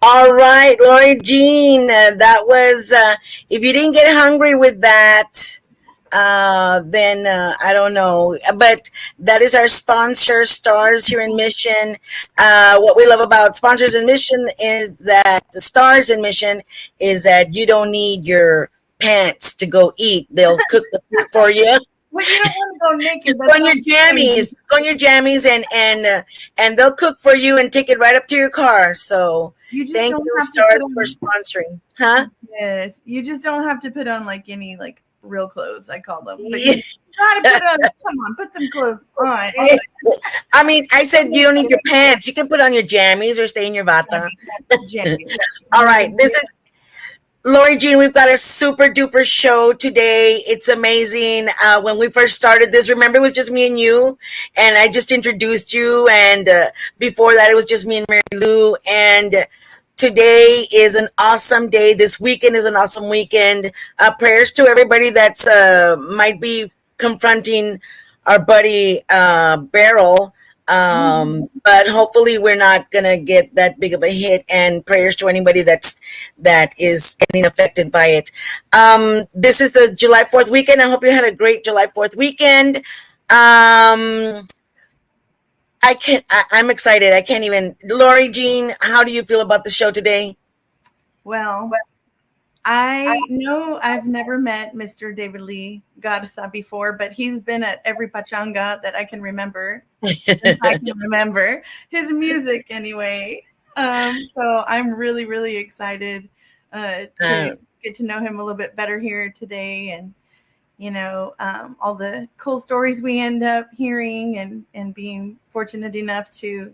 All right, Lori Jean. That was, if you didn't get hungry with that, then I don't know. But that is our sponsor, Stars here in Mission. What we love about sponsors in Mission is that the Stars in Mission is that you don't need your pants to go eat. They'll cook the food for you. Well, you don't want to go naked. Just go on your jammies. Just go on your jammies, and they'll cook for you and take it right up to your car. So thank you, Stars, for sponsoring. Huh? Yes, you just don't have to put on like any like real clothes. I call them. But you try to put on. Come on, put some clothes on. I mean, I said you don't need your pants. You can put on your jammies or stay in your bata. All right, this is. Lori Jean, we've got a super duper show today. It's amazing. When we first started this, remember it was just me and you, and I just introduced you. And before that, it was just me and Mary Lou. And today is an awesome day. This weekend is an awesome weekend. Prayers to everybody that's might be confronting our buddy Beryl. But hopefully we're not gonna get that big of a hit, and prayers to anybody that is getting affected by it. This is the July 4th weekend. I hope you had a great July 4th weekend. I'm excited. I can't even. Lori Jean, how do you feel about the show today? Well, I know I've never met Mr. David Lee Garza before, but he's been at every pachanga that I can remember. I can remember his music anyway. So I'm really, really excited to get to know him a little bit better here today. And, you know, all the cool stories we end up hearing and being fortunate enough to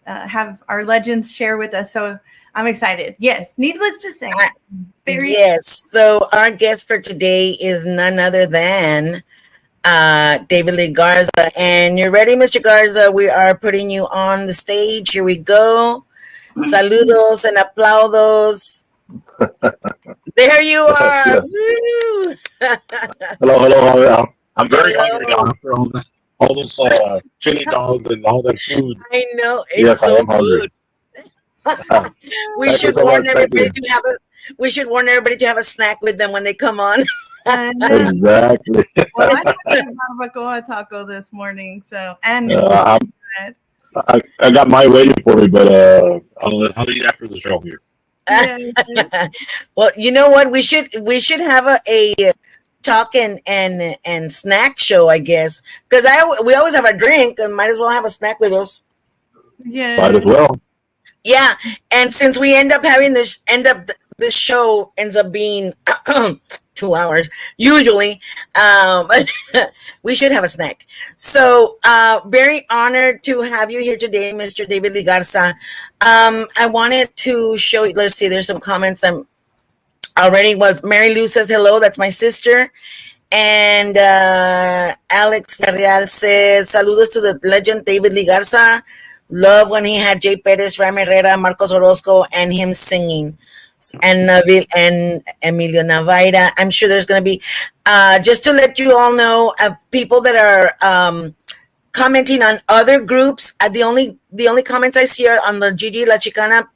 have our legends share with us. So I'm excited. Yes, needless to say. Yes. So our guest for today is none other than David Lee Garza. And you're ready, Mr. Garza? We are putting you on the stage. Here we go. Saludos and aplaudos. There you are. Woo! Hello. I'm very hungry now after all this chili dogs and all that food. I know. It's so good. We should warn everybody to have a snack with them when they come on. Exactly. Well, I had a barbacoa taco this morning, so and I got mine waiting for me, but I'll eat after the show here. Well, you know what? We should have a talk and snack show, I guess, because we always have a drink and might as well have a snack with us. Yeah, might as well. Yeah, and since we this show ends up being 2 hours usually, we should have a snack. So very honored to have you here today, Mr. David Lee Garza. I wanted to show you. Let's see, there's some comments that already was. Mary Lou says hello, that's my sister. And Alex Ferreal says saludos to the legend David Lee Garza. Love when he had Jay Perez, Ram Herrera, Marcos Orozco, and him singing. And Nabil and Emilio Navaira. I'm sure there's going to be, just to let you all know, people that are commenting on other groups. The only comments I see are on the Gigi La Chicana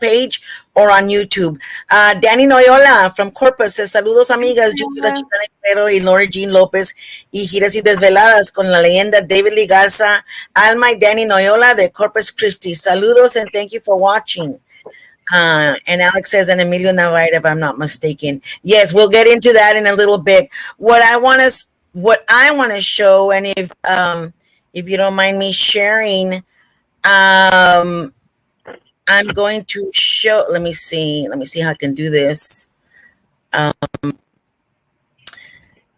page or on YouTube. Danny Noyola from Corpus says, saludos amigas, Gigi La Chicana Guerrero y Lori Jean López y Giras y Desveladas con la leyenda David Lee Garza, Alma y Danny Noyola de Corpus Christi. Saludos and thank you for watching. And Alex says, and Emilio Navaira, if I'm not mistaken. Yes, we'll get into that in a little bit. What I want to show, and if you don't mind me sharing, I'm going to show. Let me see how I can do this.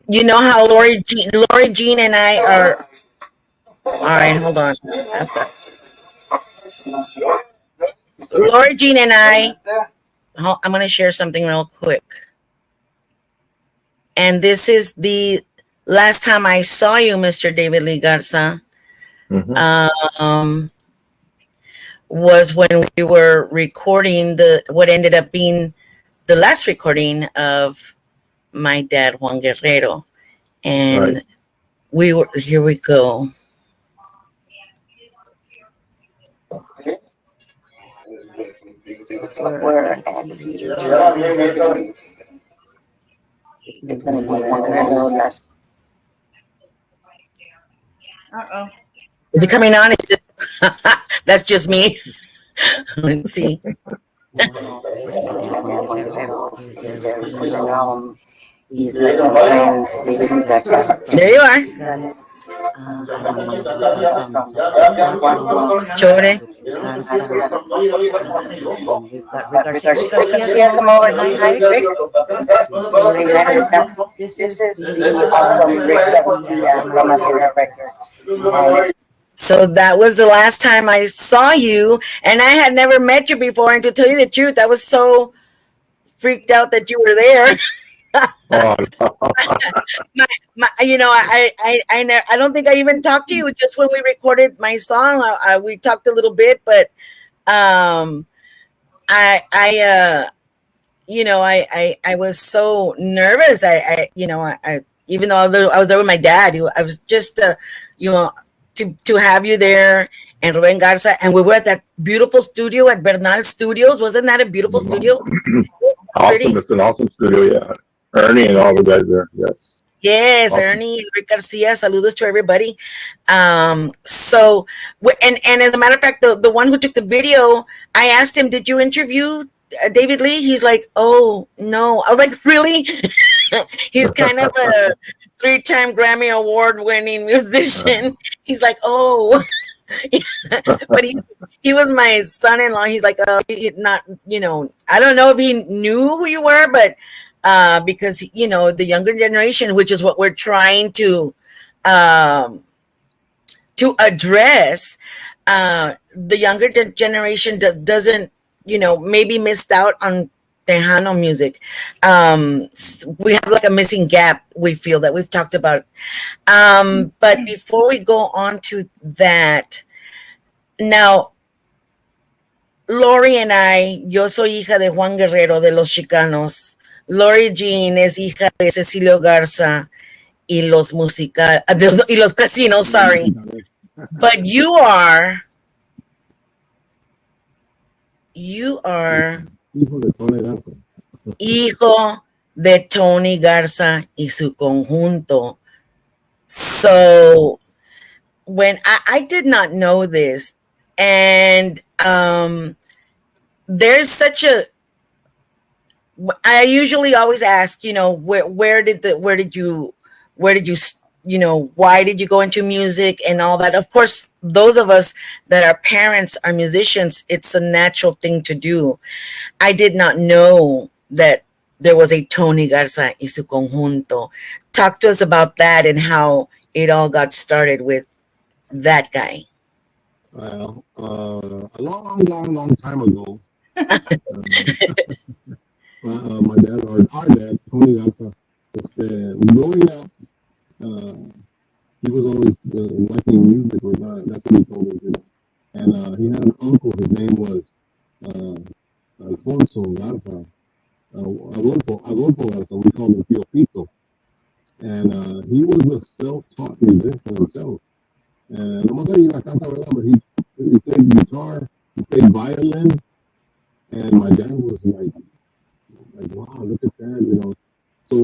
You know how Lori Jean and I are. All right, hold on. Lori Jean and I. I'm going to share something real quick. And this is the last time I saw you, Mr. David Lee Garza. Mm-hmm. Was when we were recording what ended up being the last recording of my dad, Juan Guerrero. And right. Here we go. where let's see, July, it's gonna be I know last. Uh-oh. Is it coming on? Is it? That's just me. Let's see. He's like sometimes David Garza. There you are. Chore. Garcia, come over and say hi, Rick. This is the album Rick Garcia from Asura Records. So that was the last time I saw you, and I had never met you before. And to tell you the truth, I was so freaked out that you were there. Oh, no. I don't think I even talked to you just when we recorded my song. We talked a little bit, but I was so nervous. I even though I was there with my dad, I was just to have you there and Ruben Garza, and we were at that beautiful studio at Bernal Studios. Wasn't that a beautiful studio? Awesome. It's an awesome studio, yeah. Ernie and all the guys there, yes. Yes, Awesome. Ernie and Rick Garcia. Saludos to everybody. So, and as a matter of fact, the one who took the video, I asked him, "Did you interview David Lee?" He's like, "Oh no." I was like, "Really?" He's kind of a 3-time Grammy Award-winning musician. He's like, "Oh." But he was my son-in-law. He's like, not, I don't know if he knew who you were, but because the younger generation, which is what we're trying to address, the younger generation doesn't, maybe missed out on Tejano music. We have like a missing gap, we feel, that we've talked about. But before we go on to that, now, Lori and yo soy hija de Juan Guerrero de los Chicanos. Lori Jean es hija de Cecilio Garza y los Casinos, sorry. But you are hijo de Tony Garza y su conjunto. So when I did not know this, and there's such a, I usually always ask, where did you why did you go into music and all that? Of course, those of us that our parents are musicians, it's a natural thing to do. I did not know that there was a Tony Garza y su conjunto. Talk to us about that and how it all got started with that guy. Well, a long time ago, my dad, or our dad, Tony Garza, growing up, he was always liking music. That's what he told us, And he had an uncle. His name was Alfonso Garza. Adolfo Garza. We called him Tio Pito. And he was a self-taught musician himself. And I'm gonna tell you, I can't tell but he played guitar, he played violin, and my dad was like, wow, look at that, So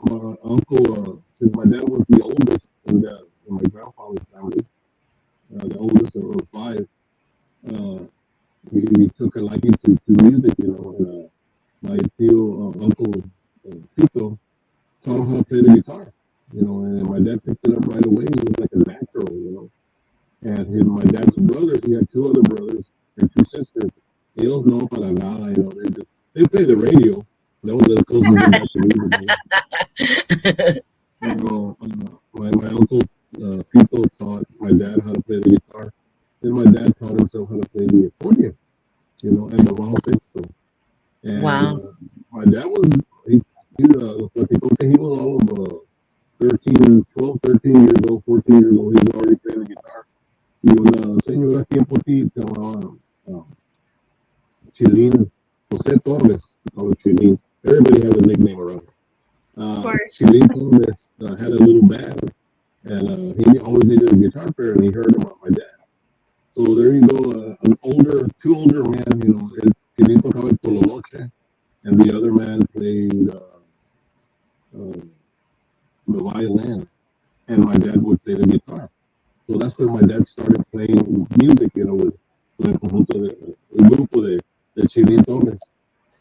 my uncle, since my dad was the oldest in my grandfather's family, the oldest of 5, he took a liking to music, And my uncle Pito taught him how to play the guitar, And my dad picked it up right away. He was like a natural, And my dad's brothers, he had 2 other brothers and 2 sisters. Ellos no para nada, they play the radio. That was the closest they got to music. My uncle Pito taught my dad how to play the guitar. Then my dad taught himself how to play the accordion, and the bajo sexto. And Wow. My dad was he was all of 12, 13 years old, 14 years old. He was already playing the guitar. Y una señora aquí en Poti se llamaba Chilín, José Torres, called Chilín. Everybody has a nickname around here. Chilín Torres had a little band, and he always needed a guitar player, and he heard about my dad. So there you go, 2 older men, Chilin tocaba el tololoche, and the other man played the violin, and my dad would play the guitar. So that's where my dad started playing music, with el conjunto el grupo de Chilin Torres.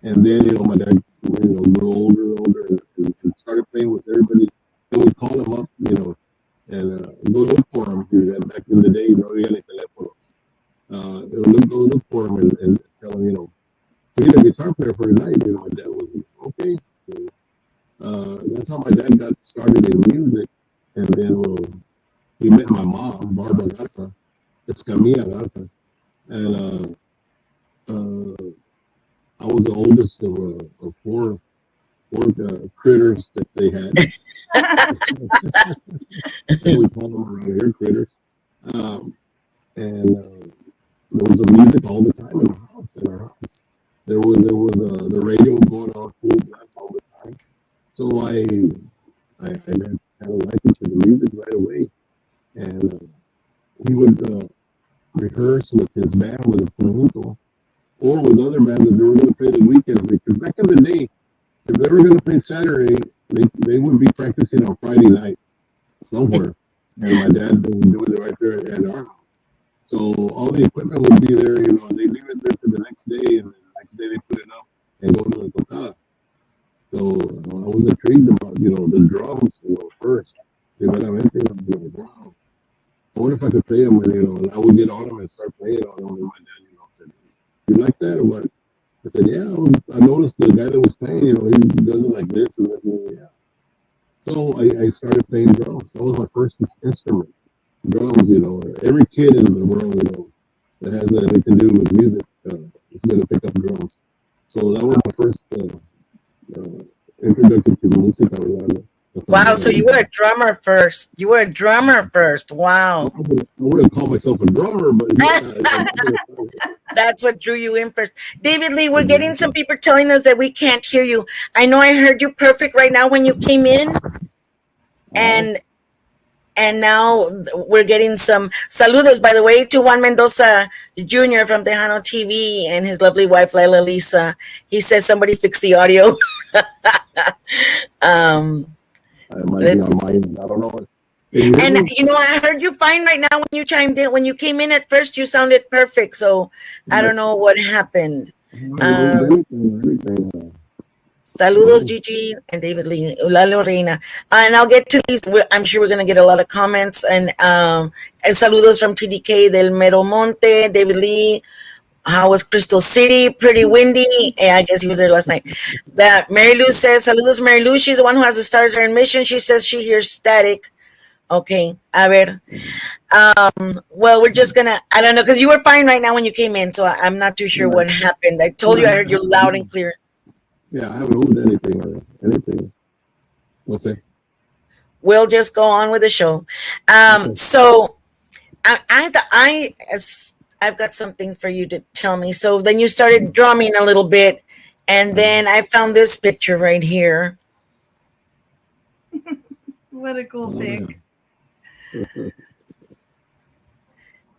And then, my dad, grew older and older and started playing with everybody. And we'd call him up, and go look for him. Back in the day, no había ni teléfonos. Go look for him and tell him, we need a guitar player for tonight. My dad was okay. So, that's how my dad got started in music. And then he met my mom, Barbara Garza, Escamilla Garza. And I was the oldest of four critters that they had. We call them around here critters. And there was a music all the time in our house. There was the radio going on full blast all the time. So I got kind of likened to the music right away. And he would rehearse with his band, with a conjunto, or with other bands that they were going to play the weekend. Because back in the day, if they were going to play Saturday, they would be practicing on Friday night somewhere. And my dad was doing it right there at our house. So all the equipment would be there, they leave it there for the next day, and the next day they put it up and go to the tocada. So I was intrigued about, the drums, first. Primeramente, wow. I wonder if I could play them, and I would get on them and start playing on them. And my dad, said, "You like that or what?" I said, "Yeah." I noticed the guy that was playing, he does it like this and that. Yeah. So I started playing drums. That was my first instrument. Drums, every kid in the world, that has anything to do with music, is going to pick up drums. So that was my first introduction to música. Wow, so you were a drummer first. Wow. I wouldn't call myself a drummer, but that's what drew you in first. David Lee, we're getting some people telling us that we can't hear you. I know I heard you perfect right now when you came in, and now we're getting some saludos, by the way, to Juan Mendoza Jr. from Tejano TV and his lovely wife, Laila Lisa. He says somebody fixed the audio. It might be on mine. I don't know. And I heard you fine right now when you chimed in. When you came in at first, you sounded perfect. So I don't know what happened. Saludos, Gigi and David Lee, La Lorena. And I'll get to these. I'm sure we're going to get a lot of comments. And saludos from TDK del Mero Monte, David Lee. How was Crystal City? Pretty windy. I guess he was there last night. That Mary Lou says, saludos, Mary Lou. She's the one who has the stars there in mission. She says she hears static. Okay, a ver. Well, we're just gonna, I don't know, because you were fine right now when you came in, so I'm not too sure what happened. I told you I heard you loud and clear. Yeah, I haven't moved anything. What's that? We'll just go on with the show. So I've got something for you to tell me. So then you started drumming a little bit, and then I found this picture right here. What a cool pic. Yeah.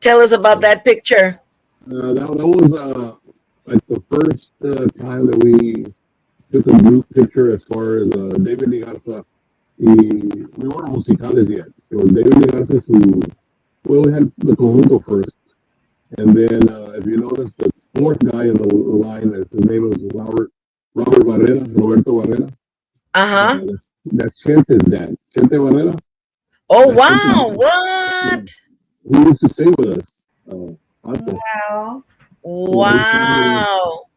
Tell us about that picture. That was like the first time that we took a group picture as far as David y Garza. We weren't musicales yet. It was David y Garza we had the conjunto first. And then if you notice, the fourth guy in the line, his name was Roberto Barrera. Uh-huh. That's Chente's dad. Chente Barrera. Oh, wow. What? He used to stay with us. Wow. Wow.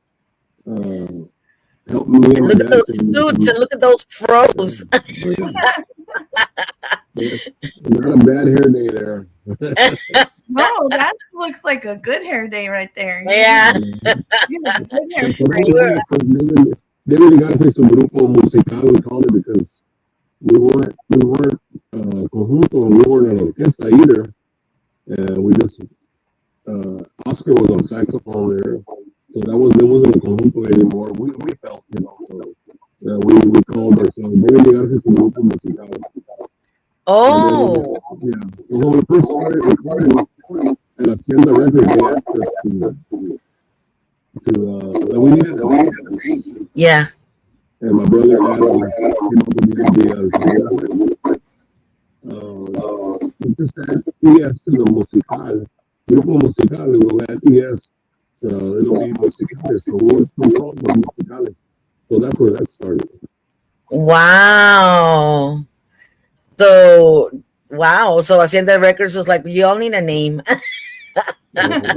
Help me and look at those suits and look at those froze. Not a bad hair day there. No, that looks like a good hair day right there. Yeah. You have good hair David y Garza es un grupo musical, we called it, because we weren't conjunto, and we weren't an orquesta either. We just Oscar was on saxophone there, so there wasn't a conjunto anymore. We felt, so we called ourselves David y Garza es un grupo musical. Oh. Yeah. So when we first started recording, and Hacienda Records, they asked us to let we needed a name. Yeah. And my brother Adam came up with the idea. We just had ES to the musical. Grupo musical, we'll add ES. It'll be musicales. So we'll still call them musicales. So that's where that started. Wow. So wow. So Hacienda Records was like, you all need a name. Yeah.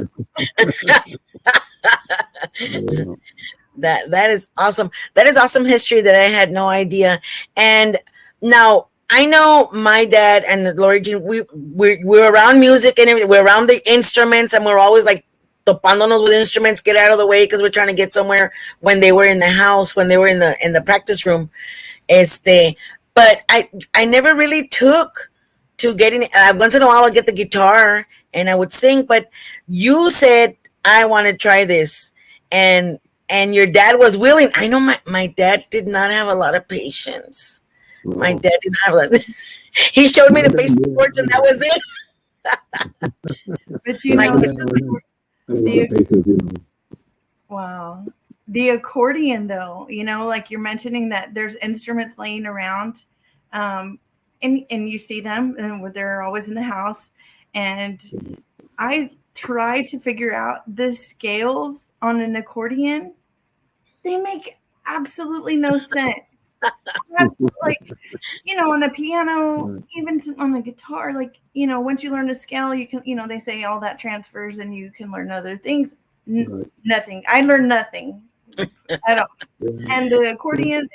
That is awesome. That is awesome history that I had no idea. And now I know my dad and Lori Jean, we're around music and everything. We're around the instruments, and we're always like topándonos with instruments, get out of the way because we're trying to get somewhere when they were in the house, when they were in the practice room. But I never really took to getting once in a while I'd get the guitar and I would sing, but you said I want to try this, and your dad was willing. I know my dad did not have a lot of patience. My dad didn't have a lot. He showed me the basic chords and that was it. But you know, wow. The accordion, though, you know, like you're mentioning that there's instruments laying around, and you see them, and they're always in the house. And I tried to figure out the scales on an accordion. They make absolutely no sense. Like, you know, on a piano, even on the guitar, like, you know, once you learn a scale, you can, you know, they say all that transfers and you can learn other things. Nothing. I learned nothing at all. And the accordion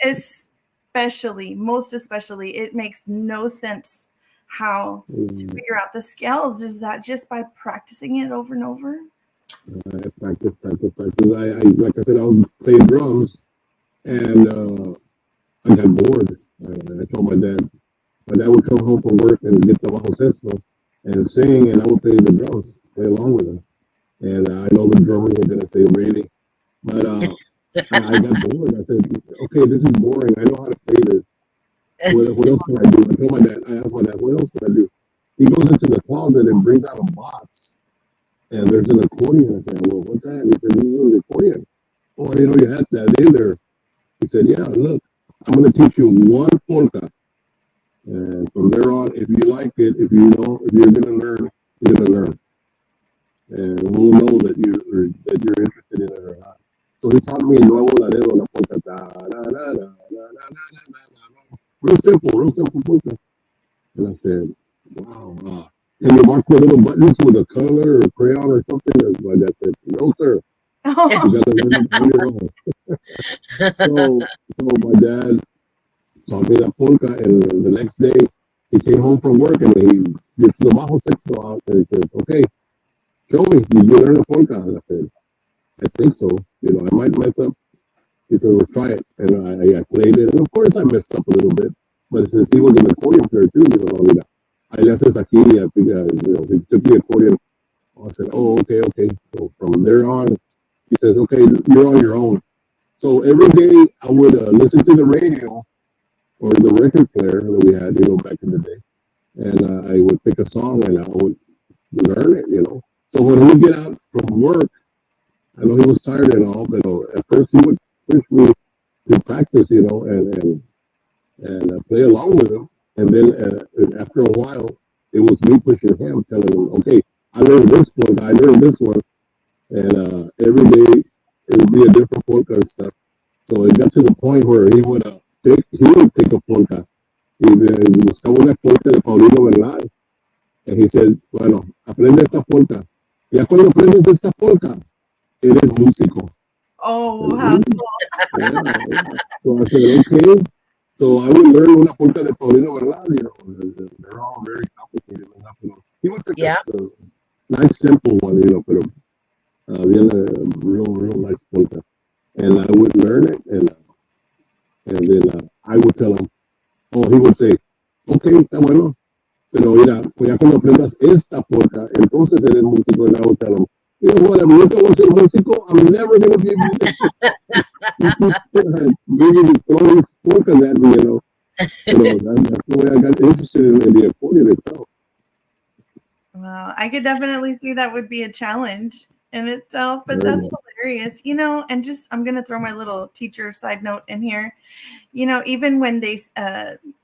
most especially, it makes no sense how to figure out the scales. Is that just by practicing it over and over? Practice. I like I said, I was playing drums, and I got bored. I told my dad. My dad would come home from work and get the bajo sexto and sing, and I would play the drums, play along with him. And I know the drummer was gonna say really, but I got bored. I said, okay, this is boring. I know how to play this. What else can I do? I asked my dad, what else can I do? He goes into the closet and brings out a box. And there's an accordion. I said, well, what's that? He said, this is an accordion. Oh, I didn't know you had that in there. He said, yeah, look, I'm going to teach you one polka. And from there on, if you like it, if you're going to learn, you're going to learn. And we'll know that you're interested in it or not. So he taught me Nuevo Laredo, la polka. Real simple polka. And I said, wow. Can you mark the little buttons with a color or a crayon or something? And my dad said, no, sir. You got to learn it on your own. So my dad taught me that polka, and the next day he came home from work and he gets the bajo sexto out and he says, okay, show me, did you learn the polka? And I said, I think so. You know, I might mess up. He said, well, try it. And I played it. And of course I messed up a little bit. But since he was an accordion player too, you know, I haces aquí, I think, you know, he took the accordion. I said, oh, okay. So from there on, he says, okay, you're on your own. So every day I would listen to the radio or the record player that we had, you know, back in the day. And I would pick a song and I would learn it, you know. So when he would get out from work, I know he was tired and all, but at first he would push me to practice, you know, and play along with him. And then after a while, it was me pushing him, telling him, okay, I learned this one, I learned this one. And every day it would be a different polka and stuff. So it got to the point where he would take a polka. He buscaba una polka de Paulino Bernal. And he said, bueno, aprende esta polka. Ya cuando aprendes esta polka, eres músico. Oh, how cool. Yeah. So I said, okay. So I would learn una polka de Paulino Bernal, you know. They're all very complicated enough, you know. He would pick a nice simple one, you know, pero bien real nice polka. And I would learn it, and then I would tell him, oh, he would say, okay, está bueno, pero mira, pues ya cuando aprendas esta polka, entonces eres músico. And I would tell him, you know what, I'm nunca voy a ser músico, I'm never going to be a musician. Maybe you throw these polkas at me, you know. That's the way I got interested in the accordion itself. Wow, I could definitely see that would be a challenge. in itself, but Very that's much. hilarious, and just I'm gonna throw my little teacher side note in here. Even when they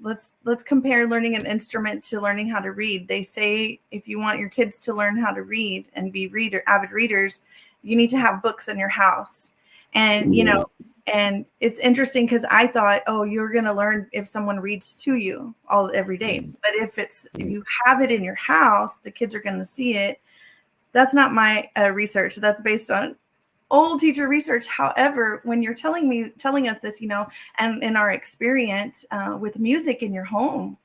let's compare learning an instrument to learning how to read. They say if you want your kids to learn how to read and be avid readers, you need to have books in your house. And Yeah. and it's interesting because I thought, oh, you're gonna learn if someone reads to you every day. But if you have it in your house, the kids are gonna see it. That's not my research. That's based on old teacher research. However, when you're telling us this, and in our experience with music in your home,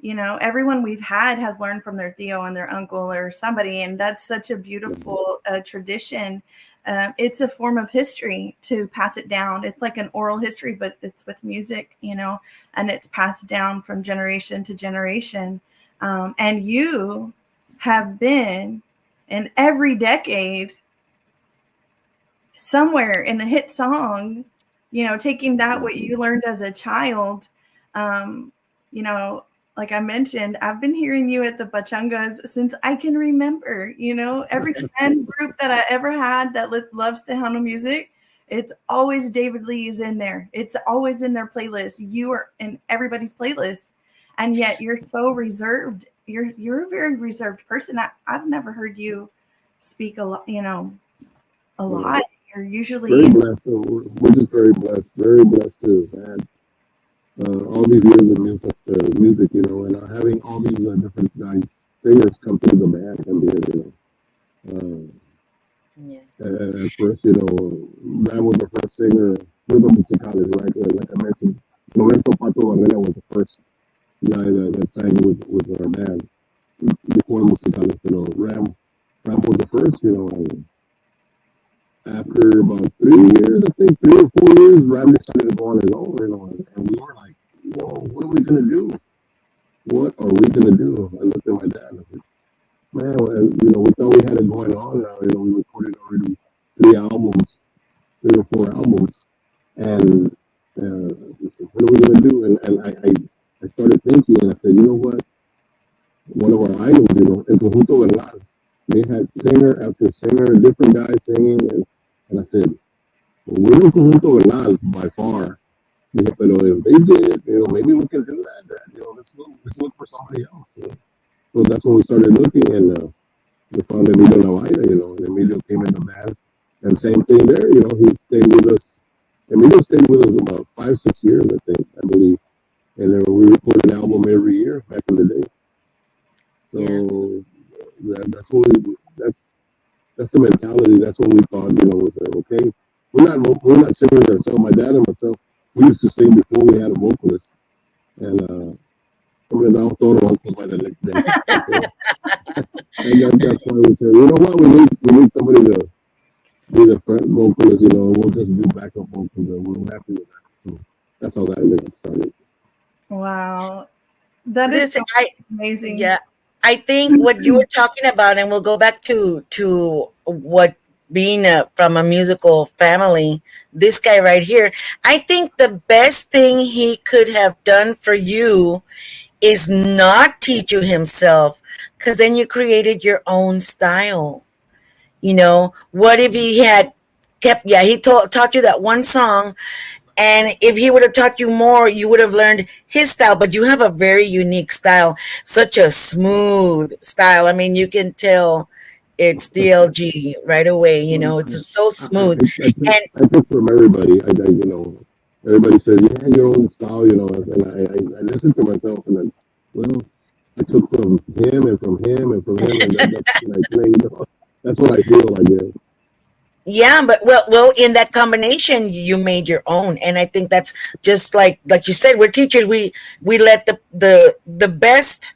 everyone we've had has learned from their Theo and their uncle or somebody, and that's such a beautiful tradition. It's a form of history to pass it down. It's like an oral history, but it's with music, and it's passed down from generation to generation. And you have been in every decade somewhere in a hit song, taking that what you learned as a child. um, you know, like I mentioned, I've been hearing you at the Pachangas since I can remember. Every fan group that I ever had that loves Tejano music, it's always David Lee is in there. It's always in their playlist. You are in everybody's playlist, and yet you're so reserved. You're a very reserved person. I've never heard you speak a lot. A lot. You're Very usually blessed. We're just very blessed to have had all these years of music, and having all these different guys singers come through the band and Yeah. at first, Ram was the first singer with the Musicales, right? Like I mentioned, Lorenzo Pato Barrera was the first guy that sang with our band before the Musicales. Ram was the first, and after about 3 years, I think 3 or 4 years, Ram decided to go on his own, and we were like, whoa, what are we gonna do? What are we gonna do? I looked at my dad and I said, man, well, we thought we had it going on now. We recorded already 3 albums, 3 or 4 albums, and I said, what are we gonna do? And I started thinking, and I said, you know what? One of our idols, El Conjunto Bernal, they had singer after singer, different guys singing, and I said, well, we're El Conjunto Bernal by far. Dije, pero if they did it, maybe we can do that. Let's look for somebody else. So that's when we started looking, and we found Emilio Lavalle, and Emilio came in the band, and same thing there, he stayed with us. Emilio stayed with us about 5, 6 years, I believe, and then we recorded an album every year back in the day. Yeah. So that's the mentality. That's what we thought, was okay. We're not singers ourselves. My dad and myself, we used to sing before we had a vocalist, and I mean, I was told uncle by the next day. So, and that's why we said, you know what, we need somebody to be the front vocalist. We'll just do backup vocals, and we're happy with that. So that's how that ended up started. wow. That is Listen, so amazing. yeah, I think what you were talking about, and we'll go back to what being from a musical family. This guy right here, I think the best thing he could have done for you is not teach you himself, because then you created your own style. What if he had kept? Yeah, he taught you that one song, and if he would have taught you more, you would have learned his style. But you have a very unique style, such a smooth style. I mean, you can tell it's DLG right away. It's so I, I, smooth. I, took, And I took from everybody. Everybody says you have your own style, and I listen to myself, and then, well, I took from him and from him and from him, and that's that's what I feel, I guess. yeah, but well, in that combination, you made your own, and I think that's just like you said. We're teachers. We let the best.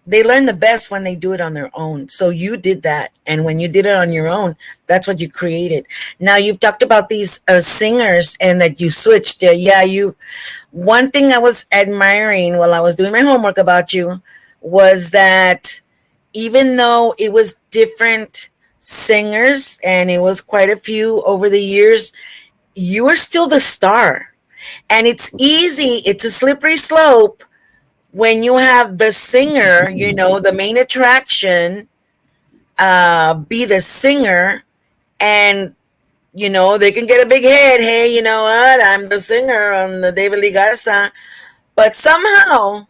They learn the best when they do it on their own. So you did that, and when you did it on your own, that's what you created. Now you've talked about these singers and that you switched. Yeah, you. One thing I was admiring while I was doing my homework about you was that even though it was different singers and it was quite a few over the years, you are still the star. And it's easy, it's a slippery slope when you have the singer, the main attraction, be the singer, and they can get a big head. Hey, you know what? I'm the singer on the David Lee Garza, but somehow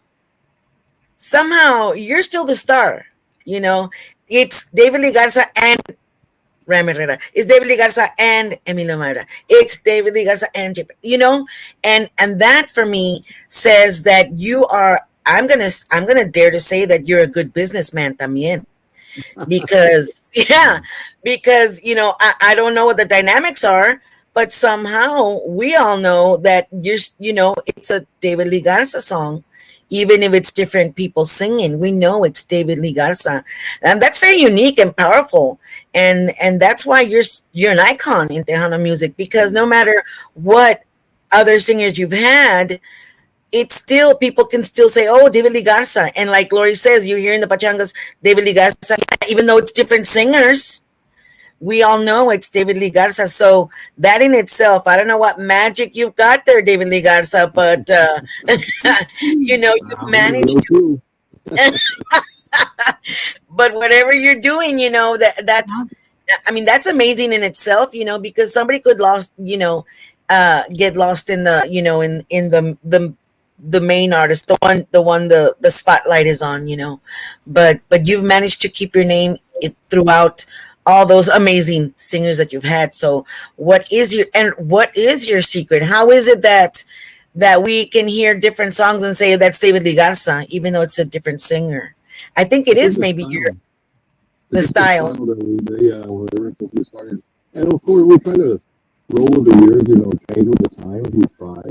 you're still the star. You know, it's David Lee Garza and Rami Herrera. It's David Lee Garza and Emilio Mayra. It's David Lee Garza and JP. And that for me says that you are. I'm gonna dare to say that you're a good businessman también, because yeah, because I don't know what the dynamics are, but somehow we all know that it's a David Lee Garza song, even if it's different people singing. We know it's David Lee Garza, and that's very unique and powerful, and that's why you're an icon in Tejano music, because no matter what other singers you've had, it's still, people can still say, "Oh, David Lee Garza," and like Lori says, you hear in the pachangas David Lee Garza, even though it's different singers. We all know it's David Lee Garza. So that in itself, I don't know what magic you've got there, David Lee Garza, but you've managed to. But whatever you're doing, I mean, that's amazing in itself, because somebody could get lost in the, in the main artist, the spotlight is on, but you've managed to keep your name throughout all those amazing singers that you've had. So what is your secret? How is it that we can hear different songs and say that's David Lee Garza, even though it's a different singer? I think it is maybe the style. Yeah, whatever, since we started. And of course, we try to roll with the years, change with the times. We try,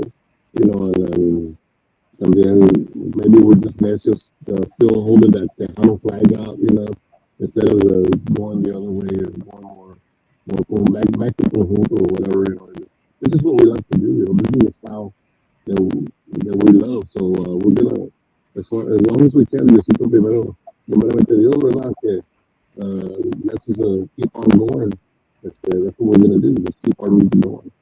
and then maybe we're just necios, still holding that Tejano flag out, instead of going the other way and going more back to conjunto or whatever. This is what we like to do, This is the style that we love. So we're gonna, as long as we can, Diosito primero, primeramente Dios, ¿verdad? Que let's just keep on going. That's what we're gonna do. Just keep our music going.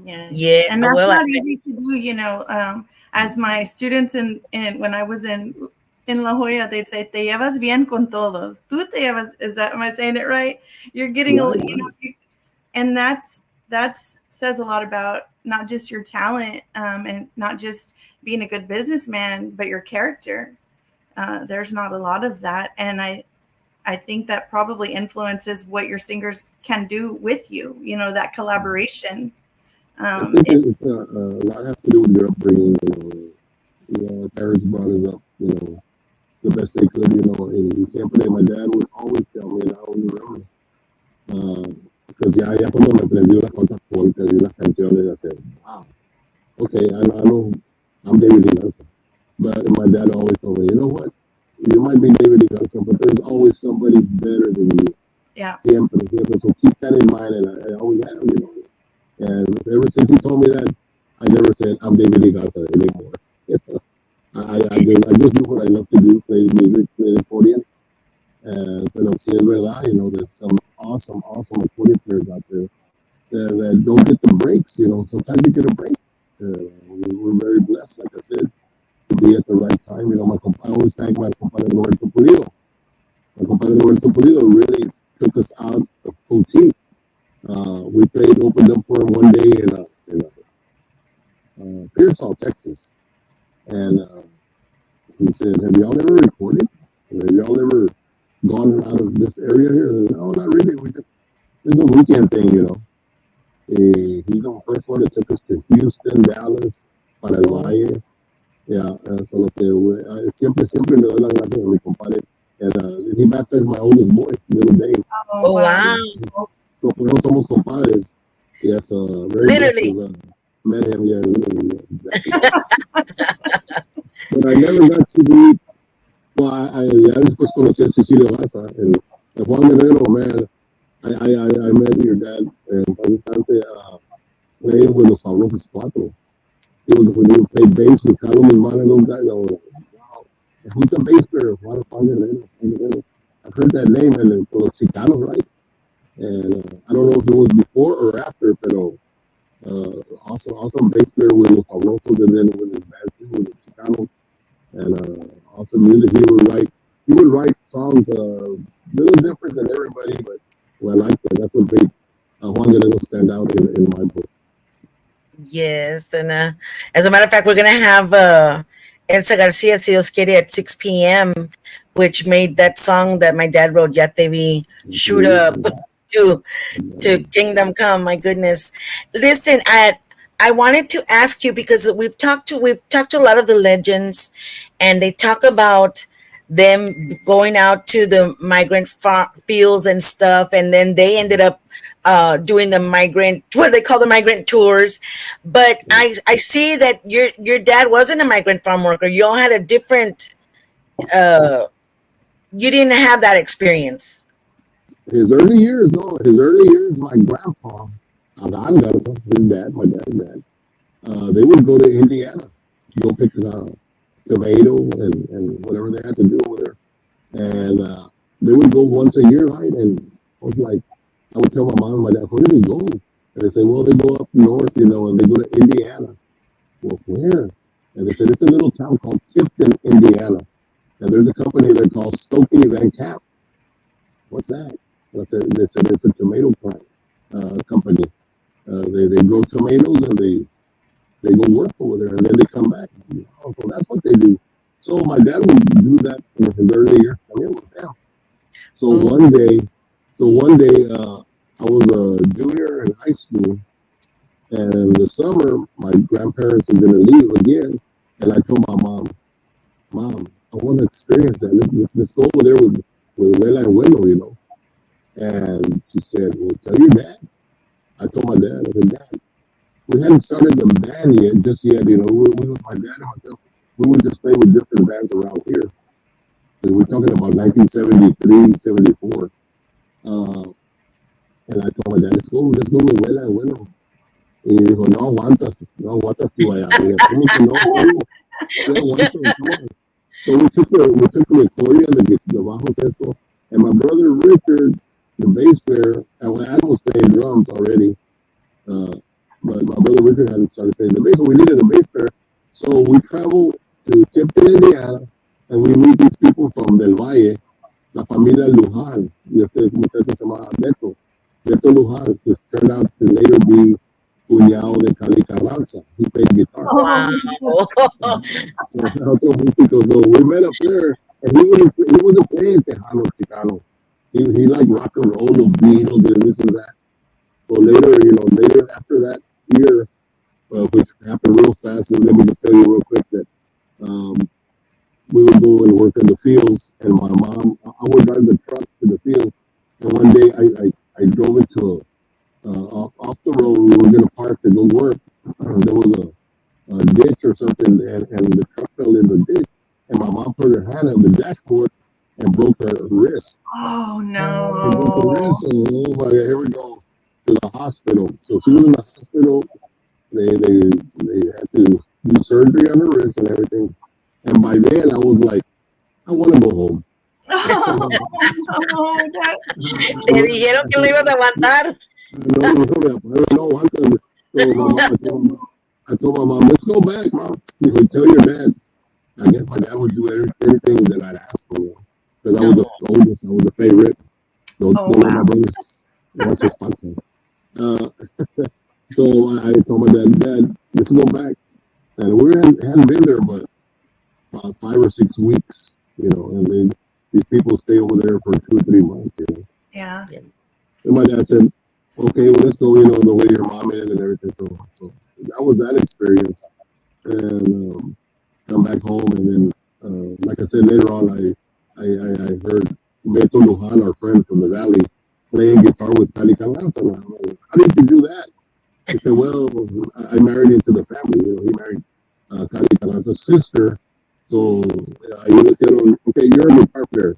Yes. Yeah, And that's well, not easy to do, as my students in when I was in La Jolla, they'd say, "Te llevas bien con todos." Tú te llevas, am I saying it right? You're getting and that's says a lot about not just your talent, and not just being a good businessman, but your character. There's not a lot of that, and I think that probably influences what your singers can do with you. That collaboration. I think it's a lot has to do with your upbringing. Parents brought us up, the best they could. And siempre my dad would always tell me, and I always remember, because ya cuando me aprendí unas cuantas polcas y unas canciones, I said, wow, okay, I know I'm David Lee Garza. But my dad always told me, you know what? You might be David Lee Garza, but there's always somebody better than you. Yeah. Siempre. So keep that in mind, and I always have, And ever since he told me that, I never said I'm David Lee Garza anymore. I just do what I love to do, play music, play accordion. Pero si es verdad, there's some awesome accordion players out there that don't get the breaks. Sometimes you get a break. We're very blessed, like I said, to be at the right time. I always thank my compadre Roberto Pulido. My compadre Roberto Pulido really took us out of Poteet. We opened up for him one day in Pearsall, Texas, and he said, "Have y'all ever recorded? Have y'all ever gone out of this area here?" And, no, not really. This is a weekend thing, He's the first one that took us to Houston, Dallas, para el Valle. Yeah, so lo que siempre le doy las gracias a mi compadre. And he baptized my oldest boy, little Dave. Oh, wow. So por eso somos compadres. Yes, very literally. Met him, yeah, literally. Exactly. But I never got to meet. Well, ya después conocí a Cecilio Garza and Juan Guerrero, man. I met your dad in Pakistante playing with los Fabulosos Cuatro. He was when you played bass with Carlos Milman and those guys. I was like, wow, who's the bass player? Juan Guerrero. I've heard that name, and for los Chicanos, right? And I don't know if it was before or after, but awesome bass player with los Fabulosos, and then with his band too, with the Chicanos, and awesome music. He he would write songs a little different than everybody, but well, I like that. That's what made Juan Guerrero stand out in my book. Yes, and as a matter of fact, we're gonna have Elsa Garcia, Si Dios quiere, at 6 p.m., which made that song that my dad wrote, Ya te vi, shoot up to Kingdom Come. My goodness. Listen, I wanted to ask you because we've talked to a lot of the legends, and they talk about them going out to the migrant fields and stuff, and then they ended up doing the migrant, what they call the migrant tours. But I see that your dad wasn't a migrant farm worker. You all had a different. Uh, you didn't have that experience. His early years, no, his early years, my grandpa, Adán Garza, his dad, my dad's dad, they would go to Indiana, go pick tomato and whatever they had to do over there. And they would go once a year, right? And I was like, I would tell my mom and my dad, where do they go? And they say, well, they go up north, and they go to Indiana. Well, where? And they said, it's a little town called Tipton, Indiana. And there's a company there called Stokely Van Camp. What's that? They said it's a tomato plant company. They grow tomatoes and they go work over there and then they come back. Oh, so that's what they do. So my dad would do that in his early years. I mean, yeah. So one day, I was a junior in high school, and in the summer, my grandparents were going to leave again, and I told my Mom, I want to experience that. Let's go over there with Abuela and Willow. And she said, well, tell your dad. I told my dad, I said, Dad, we hadn't started the band just yet. We with my dad and myself, we would just play with different bands around here. We're talking about 1973, 74. And I told my dad, let's go with Abuela and Willow. Y dijo, no aguantas tú allá. Y dije, ¿cómo que no? No aguanto, come on. So we took the accordion, the bajo texto, and my brother Richard, the bass player, and Adam was playing drums already. But my brother Richard hadn't started playing the bass, so we needed a bass player. So we traveled to Tipton, Indiana, and we meet these people from Del Valle, la familia Luján, y este muchacho se llama Beto Luján, which turned out to later be cuñado de Cali Carranza. He played guitar. Wow. So we met up there, and he wasn't playing Tejano Chicano. He liked rock and roll, the Beatles, and this and that. So later after that year, which happened real fast, and let me just tell you real quick that we would go and work in the fields, and my mom, I would drive the truck to the field, and one day I drove into off the road. We were going to park to go work. There was a ditch or something, and the truck fell in the ditch, and my mom put her hand on the dashboard and broke her wrist. Oh She no! broke her wrist, so oh my God, here we go to the hospital. So she was in the hospital. They had to do surgery on her wrist and everything. And by then I was like, I want to go home. Oh, Te dijeron que lo ibas a aguantar. No, I told my mom, let's go back, Mom. You could tell your dad. I guess my dad would do anything that I'd ask for. Because I was the oldest, I was the favorite. So one of my brothers watch this podcast. So I told my dad, let's go back. And we hadn't been there but about 5 or 6 weeks, and then these people stay over there for 2 or 3 months, Yeah. And my dad said, okay, well, let's go, the way your mom is and everything. So that was that experience. And come back home, and then, like I said, later on, I heard Beto Luján, our friend from the Valley, playing guitar with Cali Carranza. And I'm like, how did you do that? He said, well, I married into the family. He married Cali Carranza's sister. So I would say, okay, you're a guitar player.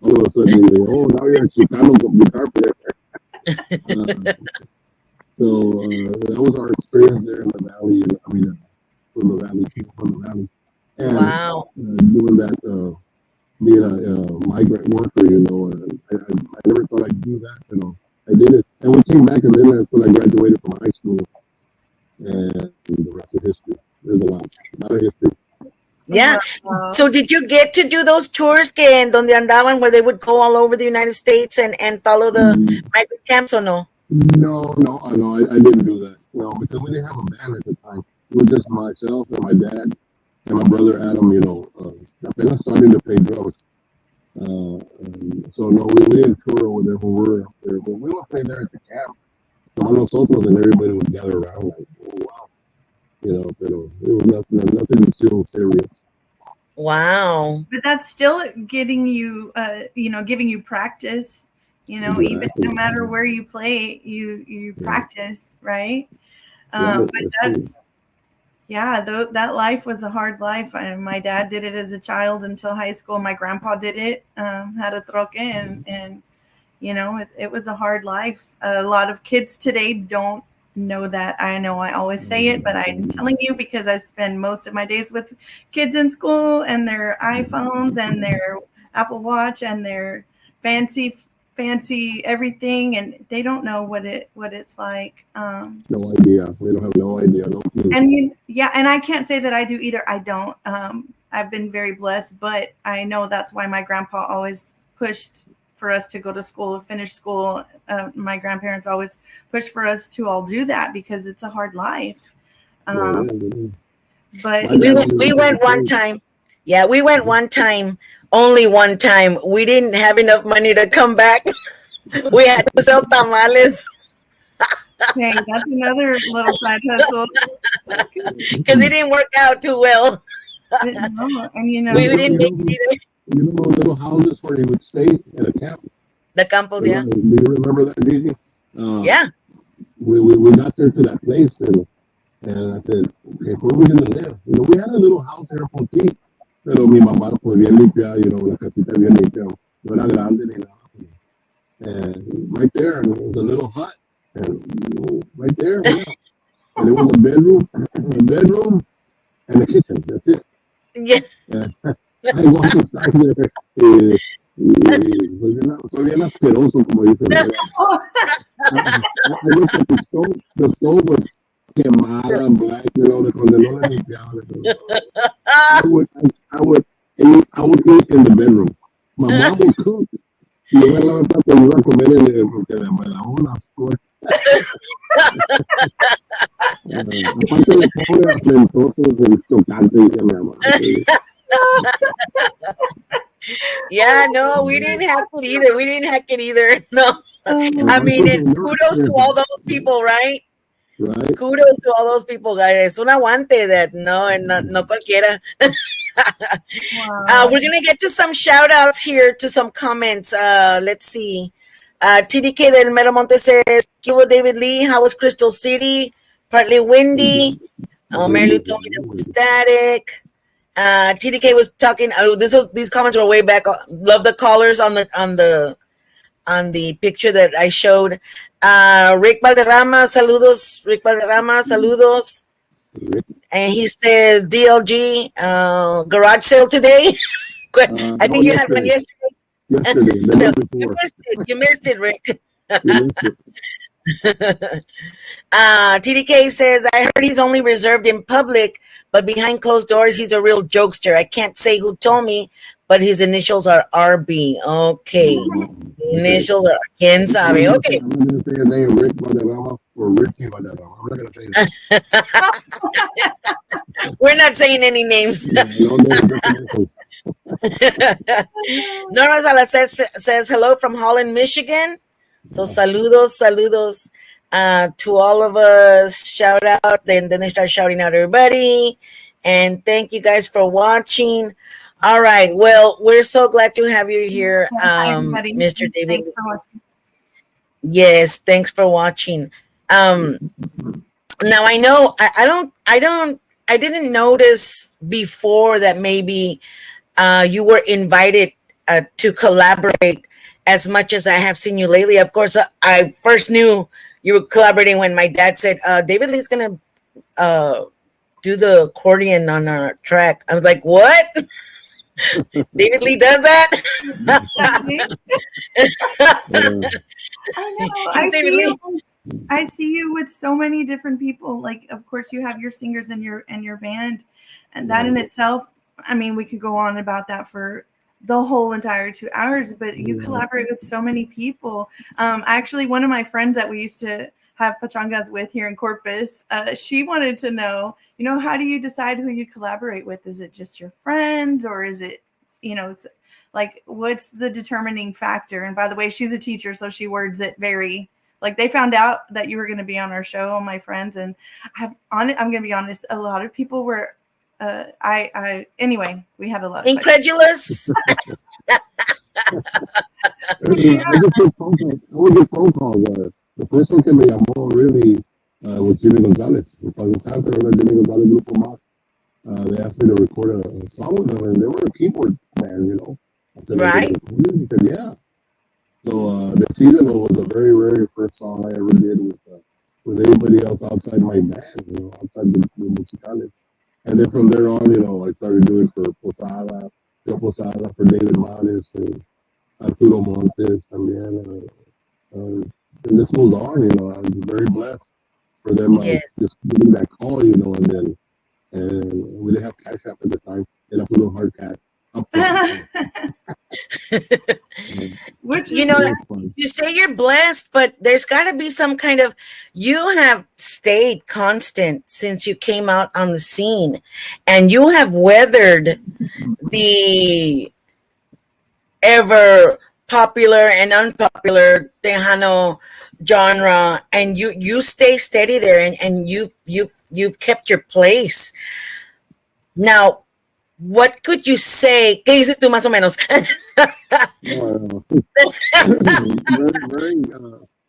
All of a sudden, now you're a Chicano guitar player. So that was our experience there in the Valley. From the Valley, people from the Valley. And Wow. doing that, being a migrant worker, I never thought I'd do that, I did it. And we came back, and then that's when I graduated from high school. And the rest is history. There's a lot of history. Yeah. Wow. So did you get to do those tours que en donde andaban where they would go all over the United States and follow the migrant camps or no? No, I didn't do that. No, because we didn't have a band at the time. It was just myself and my dad and my brother Adam. Apenas starting to play drums. So no, we didn't tour over there when we were up there, but we would play there at the camp. Como nosotros, and everybody would gather around like, oh wow, pero it was nothing too serious. Wow. But that's still getting you, giving you practice. Even no Exactly. matter where you play, you Yeah. practice, right? Right. But That's true. that's yeah, that life was a hard life. And my dad did it as a child until high school. My grandpa did it, had a troque, and it was a hard life. A lot of kids today don't know that. I know I always say it, but I'm telling you because I spend most of my days with kids in school and their iPhones and their Apple Watch and their fancy everything, and they don't know what it's like. No idea. We don't have no idea. No clue. And I can't say that I do either. I don't. I've been very blessed, but I know that's why my grandpa always pushed for us to go to school, finish school. My grandparents always pushed for us to all do that because it's a hard life. Yeah, But My dad wanted We to take went a one plane. time. Yeah, we went one time, only one time. We didn't have enough money to come back. We had to sell tamales hey, that's another little side hustle. because it didn't work out too well. No, and We You didn't know, make you it either. those little houses where he would stay at a camp. The campos, yeah. Do you remember that, Gigi? Yeah. We got there to that place and I said, okay, where are we gonna live? We had a little house here for Ponti, pero mi mamá pues bien limpia, la casita bien limpia, no era grande ni nada. And right there, and it was a little hut, and right there, yeah. And it was a bedroom, and a kitchen. That's it. Yeah. And I walked inside there. Soy bien asqueroso, como dicen. I looked at the stove. The stove was quemada and black, donde no le limpiaba. I would eat in the bedroom. My mom would cook. Y yo agarraba el plato y iba a comer porque me daba un asco. Aparte le pone afrentosos el tocante, dice mi mamá. Yeah, no, we didn't hack it either. We didn't hack it either. No. I mean, kudos to all those people, right? Right. Kudos to all those people, guys. Es un aguante that no cualquiera. Wow. We're gonna get to some shout outs here, to some comments. Let's see. TDK del Mero Monte says, "Cubo David Lee, how was Crystal City? Partly windy." Mary Lou told me it was static. TDK was talking. These comments were way back. Love the callers on the picture that I showed. Rick Valderrama, saludos. Rick Valderrama, saludos. And he says, DLG, garage sale today. I think you had one yesterday. Yesterday, the day before. You missed it, Rick. You missed it. TDK says, I heard he's only reserved in public, but behind closed doors, he's a real jokester. I can't say who told me, but his initials are RB. Okay. Initials are, ¿quién sabe? Okay. I'm going to say his name, Rick Valderrama or Richie Valderrama. I'm not going to say that. We're not saying any names. Yeah, no names. Nora Salazar says hello from Holland, Michigan. So saludos to all of us. Shout out. Then they start shouting out everybody. And thank you guys for watching. All right. Well, we're so glad to have you here, Mr. David. Thanks for watching. Yes, thanks for watching. Now I know I didn't notice before that maybe you were invited to collaborate as much as I have seen you lately. Of course, I first knew you were collaborating when my dad said, David Lee's gonna do the accordion on our track. I was like, what? David Lee does that? I know. I see you with so many different people. Like, of course, you have your singers and your band, and that in itself I mean, we could go on about that for the whole entire 2 hours, but you collaborate with so many people. Actually, one of my friends that we used to have pachangas with here in Corpus, she wanted to know, how do you decide who you collaborate with? Is it just your friends, or is it, like, what's the determining factor? And by the way, she's a teacher, so she words it very, like, they found out that you were going to be on our show, all my friends, and I'm going to be honest, a lot of people were, anyway, we had a lot of incredulous. I just get phone calls. I would get phone calls. The first one que me llamó really was Jimmy Gonzalez. Para descansar, era Jimmy Gonzalez Grupo Más. They asked me to record a song with them, and they were a keyboard man. I said, Right. he said, yeah. So the season was the very, very first song I ever did with anybody else outside my band, outside the Musicales. And then from there on, I started doing for Posada, for David Manes, for Arturo Montes también. And this goes on, I'm very blessed for them Yes. just giving that call, and we didn't have Cash App at the time. They had a little hard cash. Which You say you're blessed, but there's got to be some kind of, you have stayed constant since you came out on the scene, and you have weathered the ever popular and unpopular Tejano genre, and you stay steady there, and you've kept your place. Now, what could you say? ¿Qué dices tú más o menos?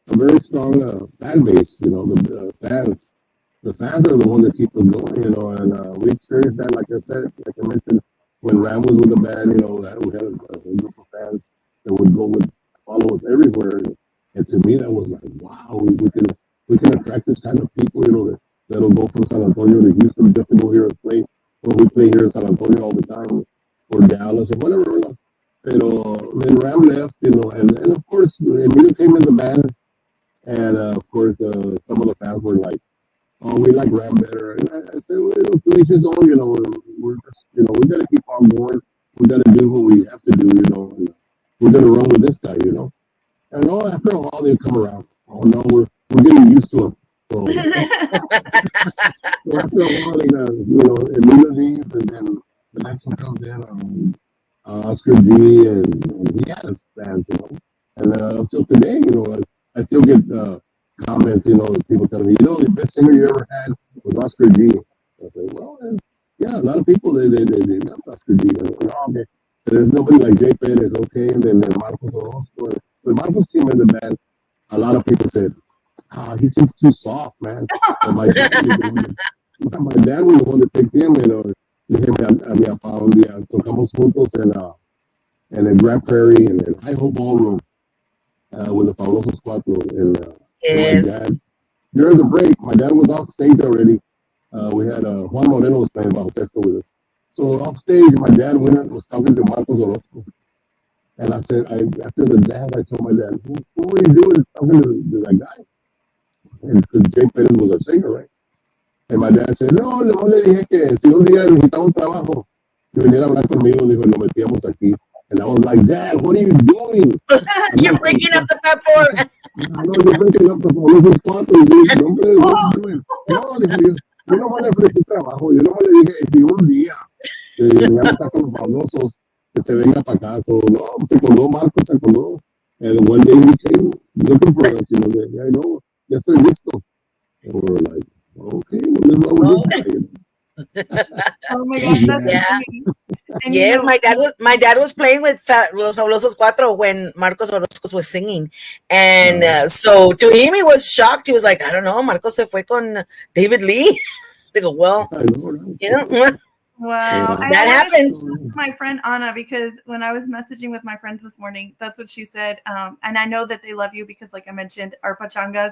A very strong fan base. The fans are the ones that keep us going. And we experienced that, like I mentioned, when Ram was with the band. We had a group of fans that would follow us everywhere. And to me, that was like, wow, we can attract this kind of people. That'll go from San Antonio to Houston just to go here and play. Or we play here in San Antonio all the time, or Dallas, or whatever. Pero then Ram left, and of course, Emilio came in the band, and of course, some of the fans were like, "Oh, we like Ram better." And I said, "Well, to each his own. We're just, we got to keep on going. We got to do what we have to do. And we're gonna run with this guy. And after a while, they come around. Oh no, we're getting used to him. So, so after a while, Emilio leaves, and then the next one comes in, Oscar G, and he has fans, And up till today, I still get comments, people telling me, the best singer you ever had was Oscar G. I say, well, yeah, a lot of people they love Oscar G. Okay. There's nobody like Jay Perez, okay, and then Marcos Orozco. When Marcos came in the band, a lot of people said, he seems too soft, man. My dad was the one that picked him, había pa un día, tocamos juntos en el Grand Prairie and in High Hope Ballroom with the Fabulosos Cuatro. Yes. My dad, during the break, my dad was off stage already. We had Juan Moreno was playing baloncesto with us. So off stage, my dad went and was talking to Marcos Orozco. And I said, after the dance, I told my dad, what were you doing talking to that guy? And because Jay Perez was a singer, right? And my dad said, no, le dije que si un día necesitaba un trabajo, que viniera a hablar conmigo, dijo, lo metíamos aquí. And I was like, Dad, what are you doing? You're breaking up the Fab Four. No, you're breaking up the Fabulosos Cuatro, dude. Hombre, what are you doing? No, dijo, yo no le ofrecí trabajo, yo no le dije, si un día ya está con los famosos, que se venga para acá. So, no, se acordó, Marcos se acordó. And one day he came looking for us, I know, ya estoy listo. And we were like, okay, well, let's roll with this guy. Oh my gosh, that's amazing. And yes, my dad was playing with Los Fabulosos Cuatro when Marcos Orozco was singing, and so to him he was shocked. He was like, I don't know, Marcos se fue con David Lee. They go, well, I know, right? Wow, that happens. My friend Anna, because when I was messaging with my friends this morning, that's what she said. And I know that they love you because, like I mentioned, our pachangas,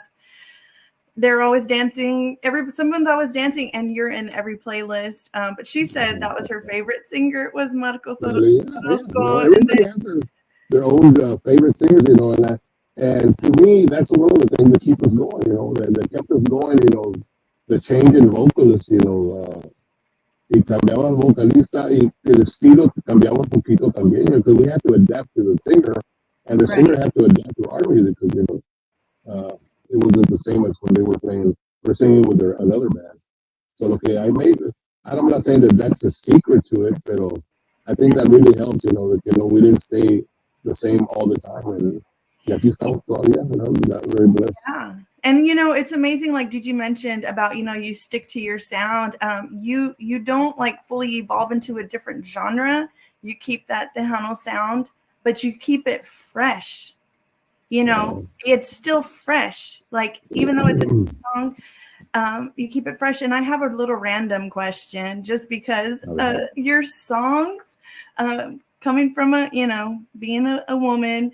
they're always dancing. Someone's always dancing, and you're in every playlist. But she said that was her favorite singer was Marcos Orozco. Everybody has their own favorite singers, and to me, that's one of the things that keep us going. That kept us going. The change in vocalists. y cambiaba el vocalista y el estilo cambiaba un poquito también because we had to adapt to the singer and the Right. singer had to adapt to our music because it wasn't the same as when they were singing with another band. So okay, I'm not saying that that's a secret to it, but I think that really helps, that we didn't stay the same all the time y aquí estamos todavía, very blessed. Yeah. And it's amazing, like Gigi mentioned about, you stick to your sound. You don't like fully evolve into a different genre. You keep that Tejano sound, but you keep it fresh. It's still fresh. Like, even though it's a song, you keep it fresh. And I have a little random question, just because your songs, coming from being a woman,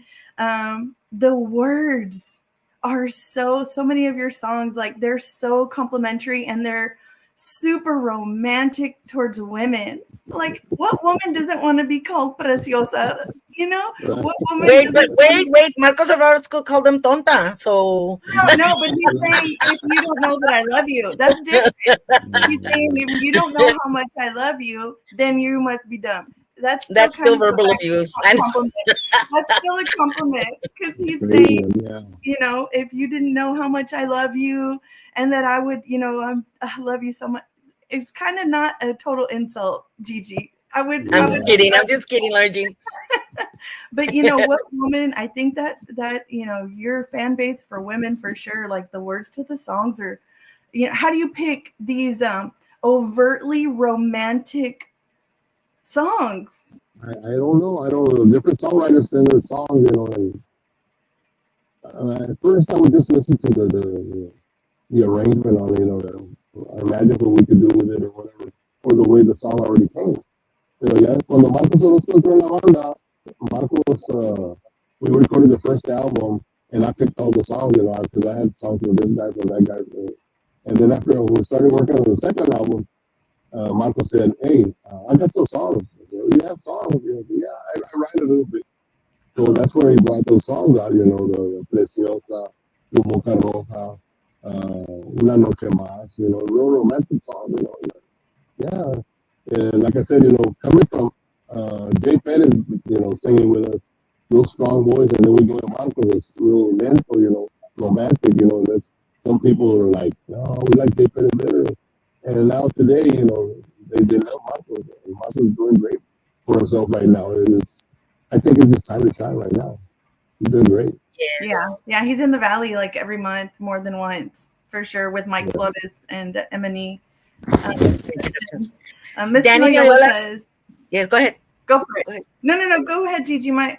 the words are so many of your songs, like, they're so complimentary and they're super romantic towards women. Like, what woman doesn't want to be called preciosa? What woman Wait. Marcos Orozco called them tonta. So no, but he's saying, if you don't know that I love you, that's different. He's saying, if you don't know how much I love you, then you must be dumb. That's still verbal abuse. Compliment. That's still a compliment, because he's saying, if you didn't know how much I love you and that I would, I love you so much, it's kind of not a total insult, Gigi. I'm just kidding, Largy. But what woman, I think that your fan base for women, for sure, like, the words to the songs are, how do you pick these overtly romantic songs? I don't know. Different songwriters sing the songs, and at first I would just listen to the arrangement on it, I imagine what we could do with it or whatever, or the way the song already came. Pero ya cuando Marcos Orozco entró en la banda, Marcos, we recorded the first album, and I picked all the songs, because I had songs from this guy, from that guy, and then after we started working on the second album, Marco said, "Hey, I got some songs. You have songs?" Yeah, I write a little bit. So that's where he brought those songs out. The Preciosa, Tu Boca Roja, Una Noche Más. Real romantic songs. Yeah, and like I said, coming from Jay Perez, singing with us, real strong voice, and then we go to Marco, this real lento, romantic. That's some people are like, no, we like Jay Perez better. And now today, they love Marco. Marco's doing great for himself right now. I think it's his time to shine right now. He's doing great. Yes. Yeah, he's in the Valley like every month, more than once, for sure, with Mike Flores and Emily. Miss Danny Loyola says, yes, go ahead. Go for it. Go ahead. No, go ahead, Gigi. I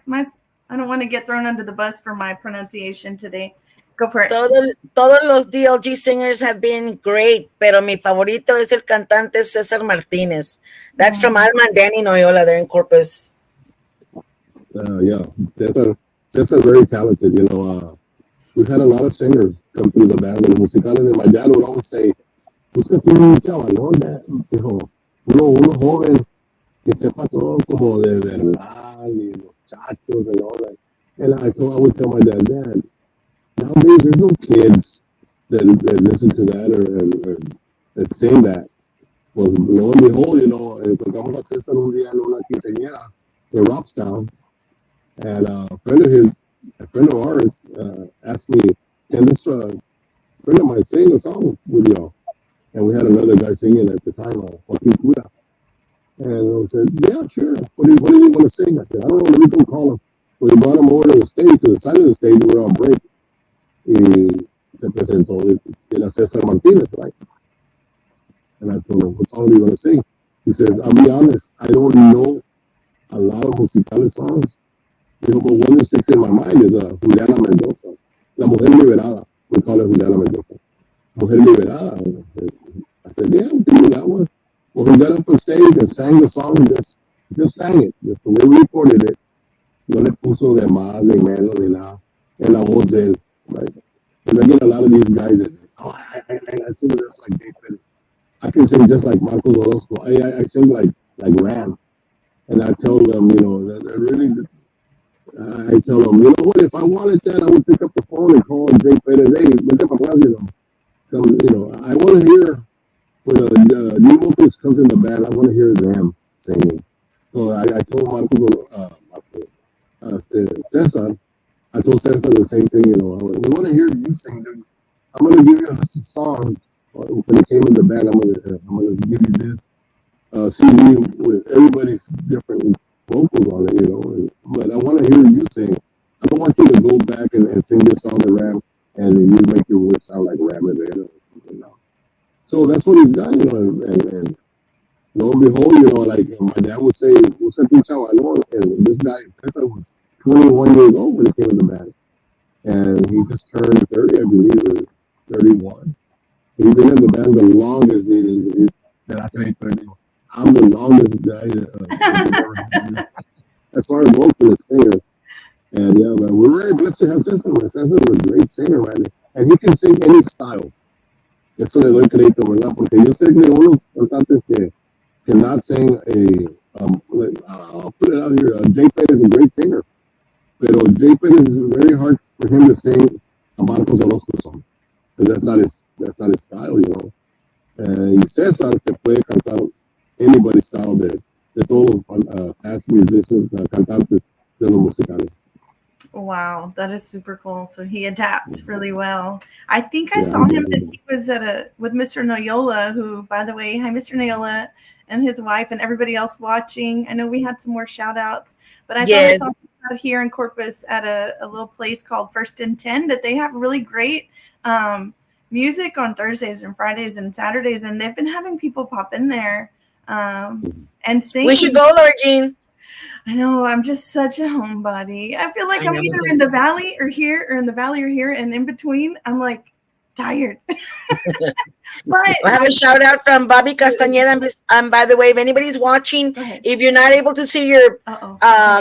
don't want to get thrown under the bus for my pronunciation today. Go for it. Todos los DLG singers have been great, pero mi favorito es el cantante César Martínez. That's from Alma and Danny Noyola. They're in Corpus. Yeah, César very talented. We've had a lot of singers come through the band. And musicales, and my dad would always say, "Búscate un chavalón, uno joven que sepa todo como de verdad y muchachos and all that." And I would tell my dad, nowadays there's no kids that listen to that or that sing that. Pues lo and behold, tocamos a César un día en una quinceañera in Robstown, and a friend of ours asked me, "Can this friend of mine sing a song with y'all?" And we had another guy singing at the time, Joaquin Cura. And I said, "Yeah, sure. What do you want to sing?" I said, "I don't know. Let me go call him." So we brought him over to the side of the stage. We were on break. Y se presentó, era César Martínez, right? And I told him, "What song do you want to sing?" He says, "I'll be honest, I don't know a lot of musicales songs. But one that sticks in my mind is Juliana Mendoza, La Mujer Liberada. We call her Juliana Mendoza. Mujer Liberada." I said, "Yeah, we can do that one." Well, he got up on stage and sang the song, just sang it, just the way we recorded it. No le puso de más, de menos, de nada. En la voz de él, right? And I get a lot of these guys that, I sing just like Jay Perez. I can sing just like Marcos Orozco. I sing like Ram. And I tell them, that really, I tell them, what, if I wanted that, I would pick up the phone and call Jay Perez. Hey, I want to hear when the new vocalist comes in the band, I want to hear them singing. So I told Cesar, I told Cesar the same thing. We want to hear you sing. Dude. I'm gonna give you a list of songs. When he came in the band, I'm gonna give you this CD with everybody's different vocals on it. But I want to hear you sing. I don't want you to go back and sing this song to Ram, and you make your voice sound like Ram or something. No. So that's what he's done. And lo and behold, like my dad would say, "What's that chavo?" And this guy, Cesar, was 21 years old when he came in the band, and he just turned 30, I believe, or 31. He's been in the band the longest. That I can tell. I'm the longest guy as far as vocalist singer. And yeah, man, we're very blessed to have Cesar. Cesar is a great singer, man, and he can sing any style. Eso le doy crédito, ¿verdad? Porque yo sé que unos cantantes que cannot sing I'll put it out here. Jay Pérez is a great singer, pero Jay Pérez is very hard for him to sing a Marcos Orozco song, because that's not his style. Y César te puede cantar anybody's style de todos los past musicians, cantantes de los musicales. Wow, that is super cool. So he adapts really well. I think I saw him that he was with Mr. Noyola, who, by the way, hi, Mr. Noyola, and his wife and everybody else watching. I know we had some more shout outs, but I thought I saw him out here in Corpus at a little place called First and 10 that they have really great music on Thursdays and Fridays and Saturdays, and they've been having people pop in there and sing. We should go, Laura Jean. I know, I'm just such a homebody. I feel like I'm either in the valley or here, and in between, I'm like tired. But I have a shout out from Bobby Castañeda. By the way, if anybody's watching, if you're not able to see your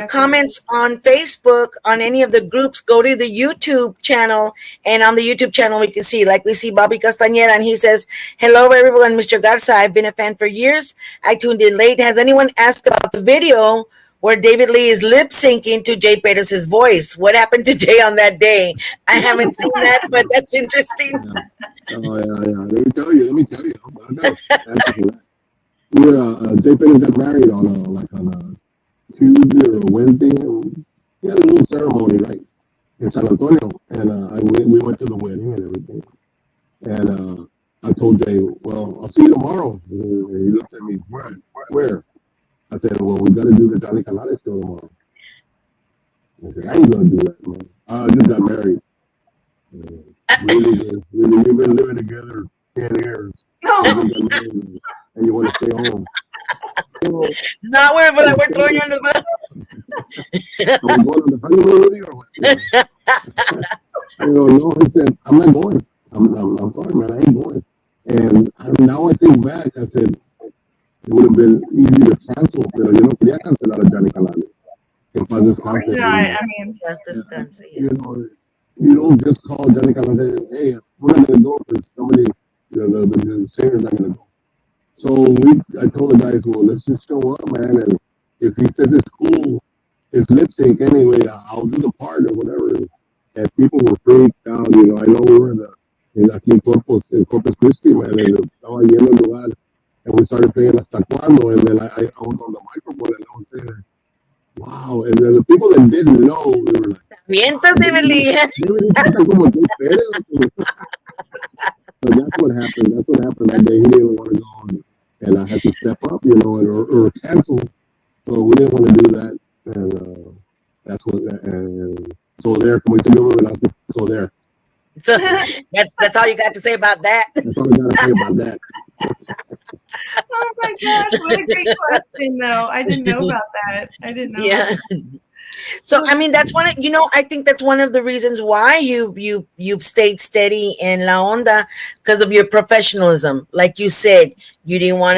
comments on Facebook on any of the groups, go to the YouTube channel, and on the YouTube channel we can see, we see Bobby Castañeda, and he says, "Hello everyone, Mr. Garza. I've been a fan for years. I tuned in late. Has anyone asked about the video where David Lee is lip syncing to Jay Perez's voice? What happened to Jay on that day?" I haven't seen that, but that's interesting. Oh yeah. Let me tell you. Jay Perez got married on a Tuesday or a Wednesday. He had a little ceremony, right, in San Antonio, and we went to the wedding and everything. And I told Jay, "Well, I'll see you tomorrow." And he looked at me, "Where?" I said, "Well, we got to do the Johnny Canales show tomorrow." I said, "I ain't gonna do that, man. I just got married. Really, we've been living together 10 years. And you want to stay home." Not worried, but we're throwing you under the bus. Are we going on the honeymoon with you or what? No, he said, "I'm not going. I'm sorry, man. I ain't going." And now I think back, I said, it would have been easy to cancel, pero yo no quería cancelar a Johnny Canales. En paz descanse. I mean, just descanse. You don't just call Johnny Canales, "Hey, we're not going to go because somebody, the singer's not going to go." So I told the guys, "Well, let's just show up, man. And if he says it's cool, it's lip sync anyway, I'll do the part or whatever." And people were freaked out. I know we were aquí in Corpus Christi, man, and estaba lleno el lugar. And we started playing Hasta Cuando, and then I was on the microphone and I was saying, "Wow." And then the people that didn't know, they were like, "Mientras, David Lee." But that's what happened. That's what happened that day. He didn't want to go, and I had to step up, or cancel. So we didn't want to do that, and that's what. And so there, como dice yo, so there. So that's all you got to say about that. That's all I got to say about that. Oh my gosh, what a great question, though. I didn't know about that. I didn't know. Yeah. So I mean, that's I think that's one of the reasons why you've stayed steady in La Onda, because of your professionalism. Like you said, you didn't want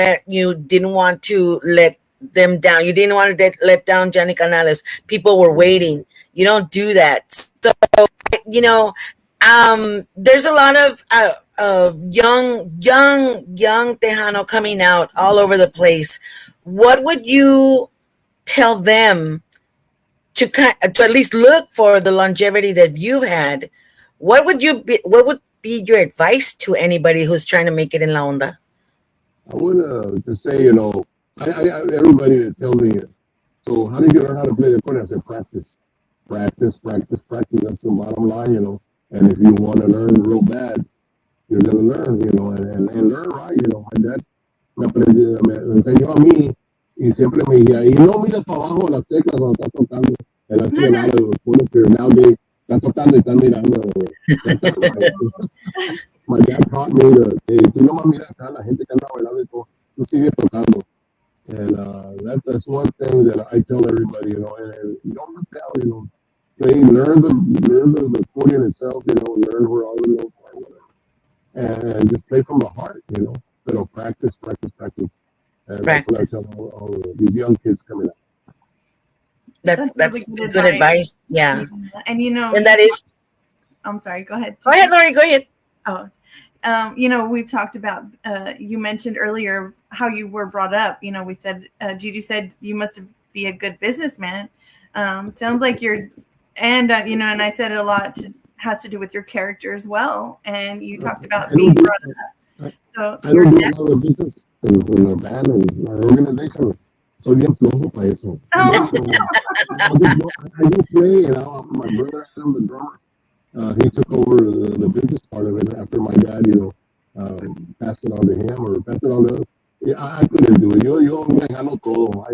to let them down. You didn't want to let down Johnny Canales. People were waiting. You don't do that. So there's a lot of young Tejano coming out all over the place. What would you tell them to at least look for the longevity that you've had? What would be your advice to anybody who's trying to make it in La Onda? I would just say, everybody that tells me, so how did you learn how to play the accordion? I said, practice, practice, practice, practice. That's the bottom line. And if you want to learn real bad, you're gonna learn, and learn right. My dad me enseñó a mí y siempre me decía, y no miras para abajo las teclas cuando estás tocando. And that's a lot of furniture nowadays. Estás tocando y estás mirando. That's not right. My dad taught me que tú no más miras acá la gente que anda bailando y todo, tú sigues tocando. And that's one thing that I tell everybody, and you don't look down. Play, learn the accordion itself, learn where all the notes are, whatever, and just play from the heart. But practice, practice, practice, and that's what I Practice. tell all these young kids coming up. That's really good advice. Yeah. And And that is, I'm sorry, go ahead. go ahead, Lori, go ahead. Oh, we've talked about, you mentioned earlier how you were brought up. We said, Gigi said you must be a good businessman. Sounds like you're, and I said a lot has to do with your character as well. And you talked about being brought up. So I don't do a lot of business in our band and our organization. So bien flojo para eso. I just play, my brother Adam, the drummer, he took over the business part of it after my dad, passed it on to him or passed it on to us. Yeah, I couldn't do it. Yo me ganó todo.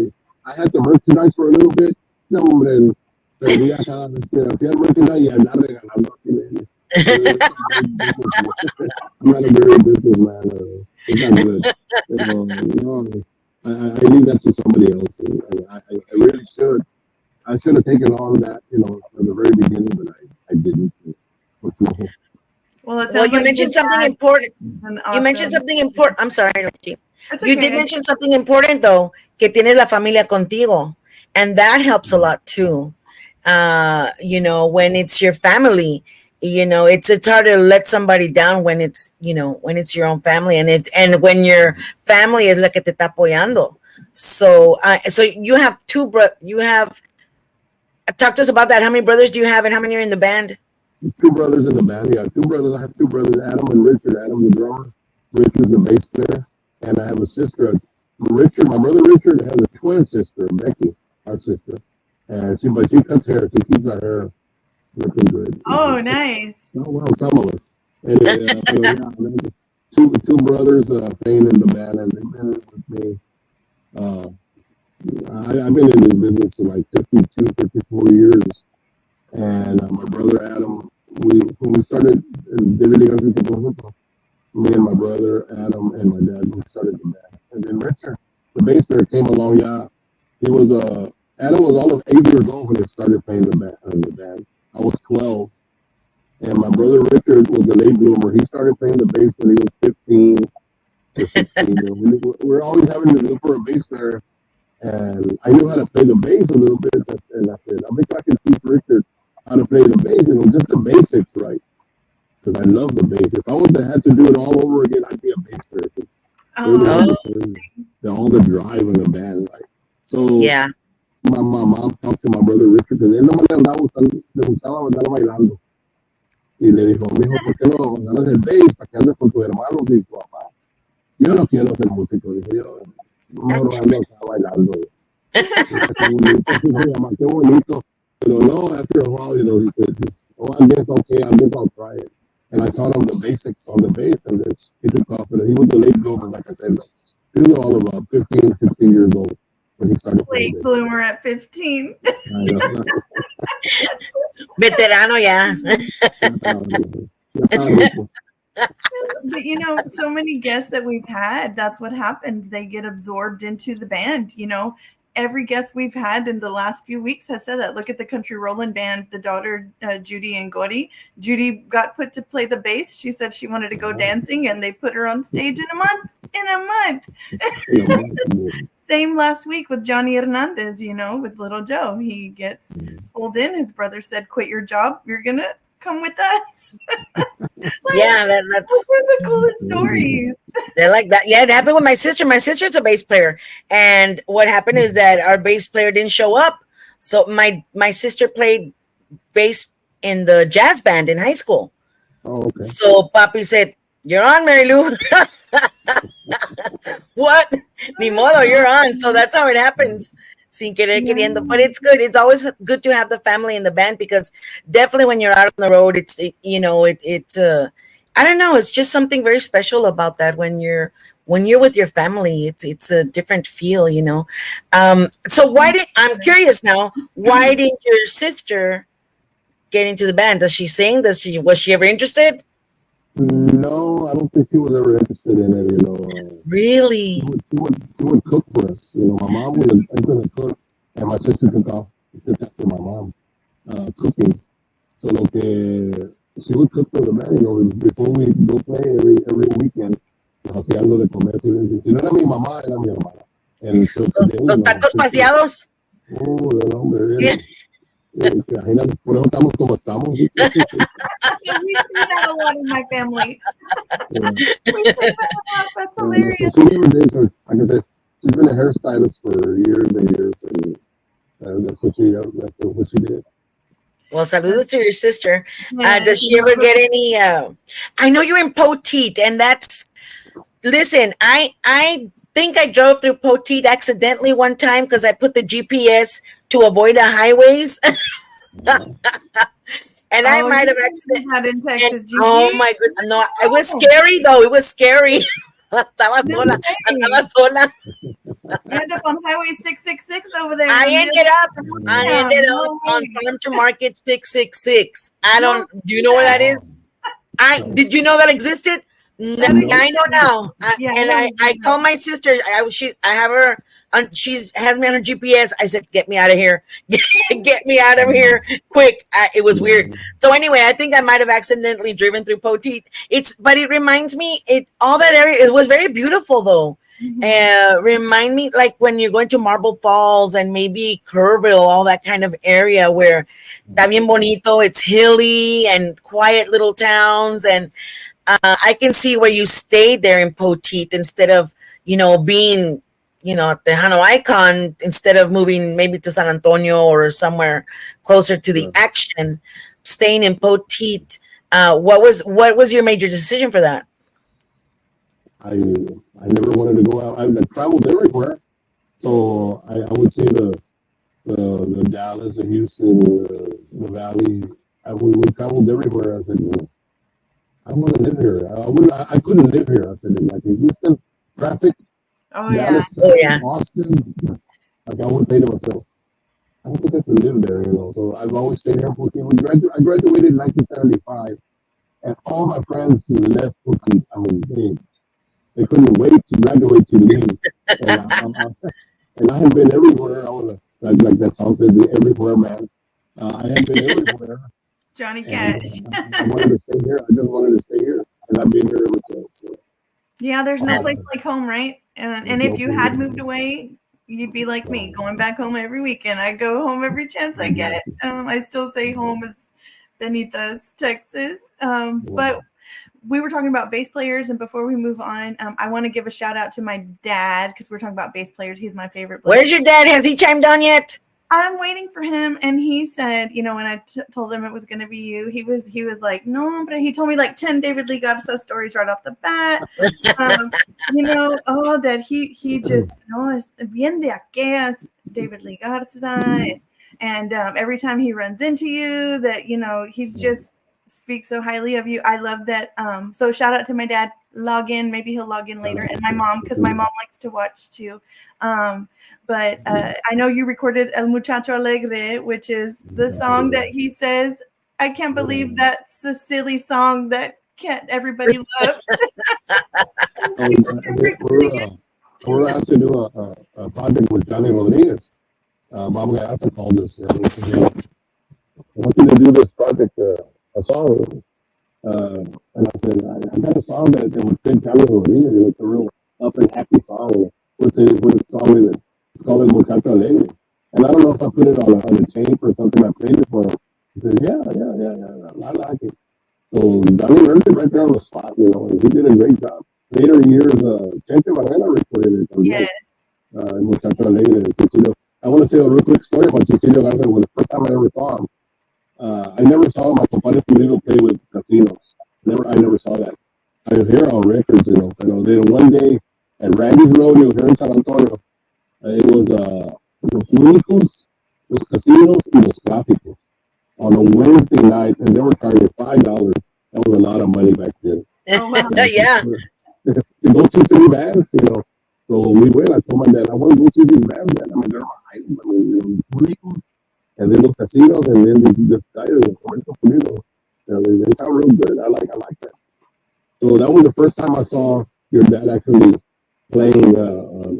I had the merchandise for a little bit. No, hombre, perdía cada vez que hacía el merchandise y andar regalando. I'm not a very businessman. It's not good. I leave that to somebody else. And I really should. I should have taken on that, from the very beginning, but I didn't. Well, it sounds Well, you like mentioned your something dad important. is an You mentioned awesome. something important. I'm sorry, Richie. That's You did okay. mention something important, though, que tienes la familia contigo. And that helps a lot, too. When it's your family, it's hard to let somebody down when it's your own family, and when your family is la que te está apoyando. So you have you have, talk to us about that. How many brothers do you have, and how many are in the band? Two brothers in the band. Yeah, two brothers. I have two brothers, Adam and Richard. Adam, the drummer. Richard's the bass player. And I have a sister. My brother Richard has a twin sister, Becky, our sister. And she cuts hair. She keeps her hair looking good. Oh, nice. Oh, well, some of us. Anyway, two brothers playing in the band, and they've been with me. Uh, I've been in this business for like 52, 54 years. And my brother Adam, when we started me and my brother Adam and my dad, we started the band. And then Richard, the bass player, came along. Yeah, he was Adam was all of 8 years old when he started playing the band. I was 12, and my brother Richard was a late bloomer. He started playing the bass when he was 15 or 16. We're always having to look for a bass player, and I knew how to play the bass a little bit. And I said, I think I can teach Richard how to play the bass, just the basics, right? Because I love the bass. If I was to have to do it all over again, I'd be a bass player. All the drive in the band, right? So Yeah. my mom talked to my brother Richard, because él no me andaba le gustaba andar bailando. Y le dijo, mijo, ¿por qué no ganas el bass para que andes con tus hermanos y tu papá? Yo no quiero ser músico, dijo yo. Mejor ando acá bailando. Qué bonito. Pero no, after a while, he said, oh, I guess okay, I guess I'll try it. And I taught him the basics on the bass, and then he took off. And he was a late bloomer, like I said. He was all about 15, 16 years old when he started playing Late bloomer at 15. Veterano, yeah. But so many guests that we've had, that's what happens. They get absorbed into the band. Every guest we've had in the last few weeks has said that. Look at the Country Rollin' Band, the daughter, Judy and Gori. Judy got put to play the bass. She said she wanted to go dancing, and they put her on stage in a month. Same last week with Johnny Hernandez, with Little Joe. He gets pulled in. His brother said, quit your job. You're going to come with us. Yeah, that's those are the coolest stories. They're like that. Yeah, it happened with my sister. My sister's a bass player, and what happened is that our bass player didn't show up. So my sister played bass in the jazz band in high school. Oh, okay. So Papi said, "You're on, Mary Lou." What? Ni modo, you're on. So that's how it happens. Sin querer queriendo. But it's good. It's always good to have the family in the band because definitely when you're out on the road, it's I don't know, it's just something very special about that when you're with your family, it's a different feel. So I'm curious now, why didn't your sister get into the band? Does she sing? Was she ever interested? No, I don't think she was ever interested in it. Really? She would cook for us. My mom was a excellent cook, and my sister took after my mom cooking. So lo que she would cook for the band, before we go play every weekend, nos hacía algo de comer. Si no era mi mamá, era mi hermana. And so today, Los tacos paseados. oh, no, hombre, imagínate, por eso estamos como estamos. We see that a lot in my family. Yeah. We say that a lot. That's hilarious. So she never did. So, like I said, she's been a hairstylist for years and years, and that's what she did. Well, saludos to your sister. Yeah, Does she ever get any? I know you're in Poteet, and listen. I think I drove through Poteet accidentally one time because I put the GPS to avoid the highways, and I might have accidentally. Had in Texas. Oh my goodness! No, it was scary though. It was scary. Andaba sola. You end up on Highway 666 over there. I ended up on Farm to Market 666. Do you know where that is? Did you know that existed? No, I know now. I called my sister. I have her. She has me on her GPS. I said, "Get me out of here! Get me out of here quick!" It was weird. So anyway, I think I might have accidentally driven through Poteet. But it reminds me. All that area. It was very beautiful though. Remind me like when you're going to Marble Falls and maybe Kerrville, all that kind of area where está bien bonito. It's hilly and quiet little towns, and I can see where you stayed there in Poteet instead of being Tejano icon, instead of moving maybe to San Antonio or somewhere closer to the action, staying in Poteet. What was your major decision for that? I never wanted to go out. I traveled everywhere, so I would say the Dallas, the Houston, the Valley. We traveled everywhere. I said, I don't want to live here. I couldn't live here. I said, like in Houston, traffic. Oh Dallas, yeah. Boston. I would say to myself, I don't think I could live there. So I've always stayed here. I graduated in 1975, and all my friends left Brooklyn. I mean, they couldn't wait to graduate to leave. And I have been everywhere. I want to like that song says, everywhere, man. I have been everywhere. Johnny Cash. I wanted to stay here. I just wanted to stay here, and I've been here ever since. So. Yeah, there's no place like home, right? And if you had moved away, you'd be like me, going back home every weekend. I go home every chance I get. I still say home is Benitez, Texas. But we were talking about bass players, and before we move on, I want to give a shout out to my dad because we're talking about bass players. He's my favorite player. Where's your dad? Has he chimed on yet? I'm waiting for him, and he said, when I told him it was going to be you, he was like, no, but he told me like 10 David Lee Garza stories right off the bat. That he just es bien de aquellas, David Lee Garza, and every time he runs into you, that he's just speaks so highly of you. I love that. So shout out to my dad. Log in, maybe he'll log in later, and my mom, because my mom likes to watch too. But I know you recorded El Muchacho Alegre, which is the song that he says, I can't believe that's the silly song that can't everybody love. We're asked to do a project with Johnny Rodriguez. Bob Garza called us. I want you to do this project, a song. And I said, I got a song that would fit Johnny Rodriguez. It's a real up and happy song. It's called El Muchacho Alegre. And I don't know if I put it on a tape or something. I played it for him. He said, yeah, I like it. So Johnny learned it right there on the spot, and he did a great job. Later years, Chente Barrera recorded it. Yes. El Muchacho Alegre. Cecilio. I want to say a real quick story about Cecilio Garza. When the first time I ever saw him, I never saw my compadre Pulido play with casinos. I never saw that. I hear on records, but then one day at Randy's Rodeo here in San Antonio. It was los únicos, los casinos y los clásicos on a Wednesday night, and they were charging $5. That was a lot of money back then. Oh wow. Yeah. To go see three bands, you know. So we went. I told my dad, I want to go see these bands, man. I mean, they're high. I mean, Puerto and then los casinos, and then the guys in Puerto Rico. You know, they sound real good. I like that. So that was the first time I saw your dad actually playing